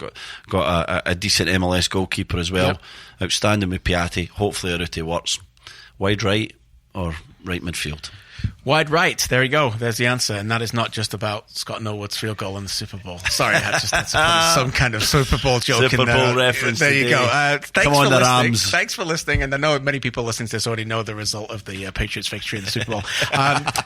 got a decent MLS goalkeeper as well. Outstanding with Piatti. Hopefully Urutti works. Wide right or right midfield? Wide right. There you go. There's the answer. And that is not just about Scott Norwood's field goal in the Super Bowl. Sorry, I just had to put some kind of Super Bowl joke Super in there. Bowl reference. There you go. Thanks Come on, for the listening. Rams. Thanks for listening. And I know many people listening to this already know the result of the Patriots victory in the Super Bowl.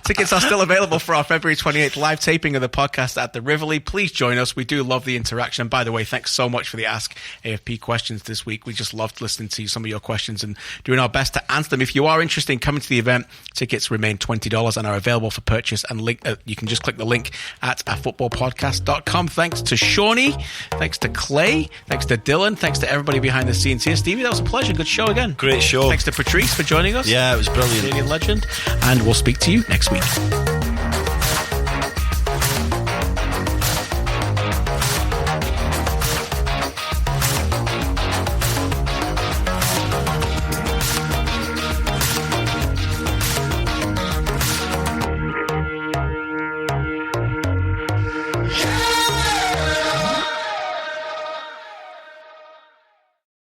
Tickets are still available for our February 28th live taping of the podcast at the Rivoli. Please join us. We do love the interaction. And by the way, thanks so much for the Ask AFP questions this week. We just loved listening to some of your questions and doing our best to answer them. If you are interested in coming to the event, tickets remain $20 and are available for purchase, and link you can just click the link at afootballpodcast.com. Thanks to Shawnee, thanks to Clay, thanks to Dylan, thanks to everybody behind the scenes here. Stevie, that was a pleasure. Good show again. Great show. Thanks to Patrice for joining us. Yeah, it was brilliant. Canadian legend. And we'll speak to you next week.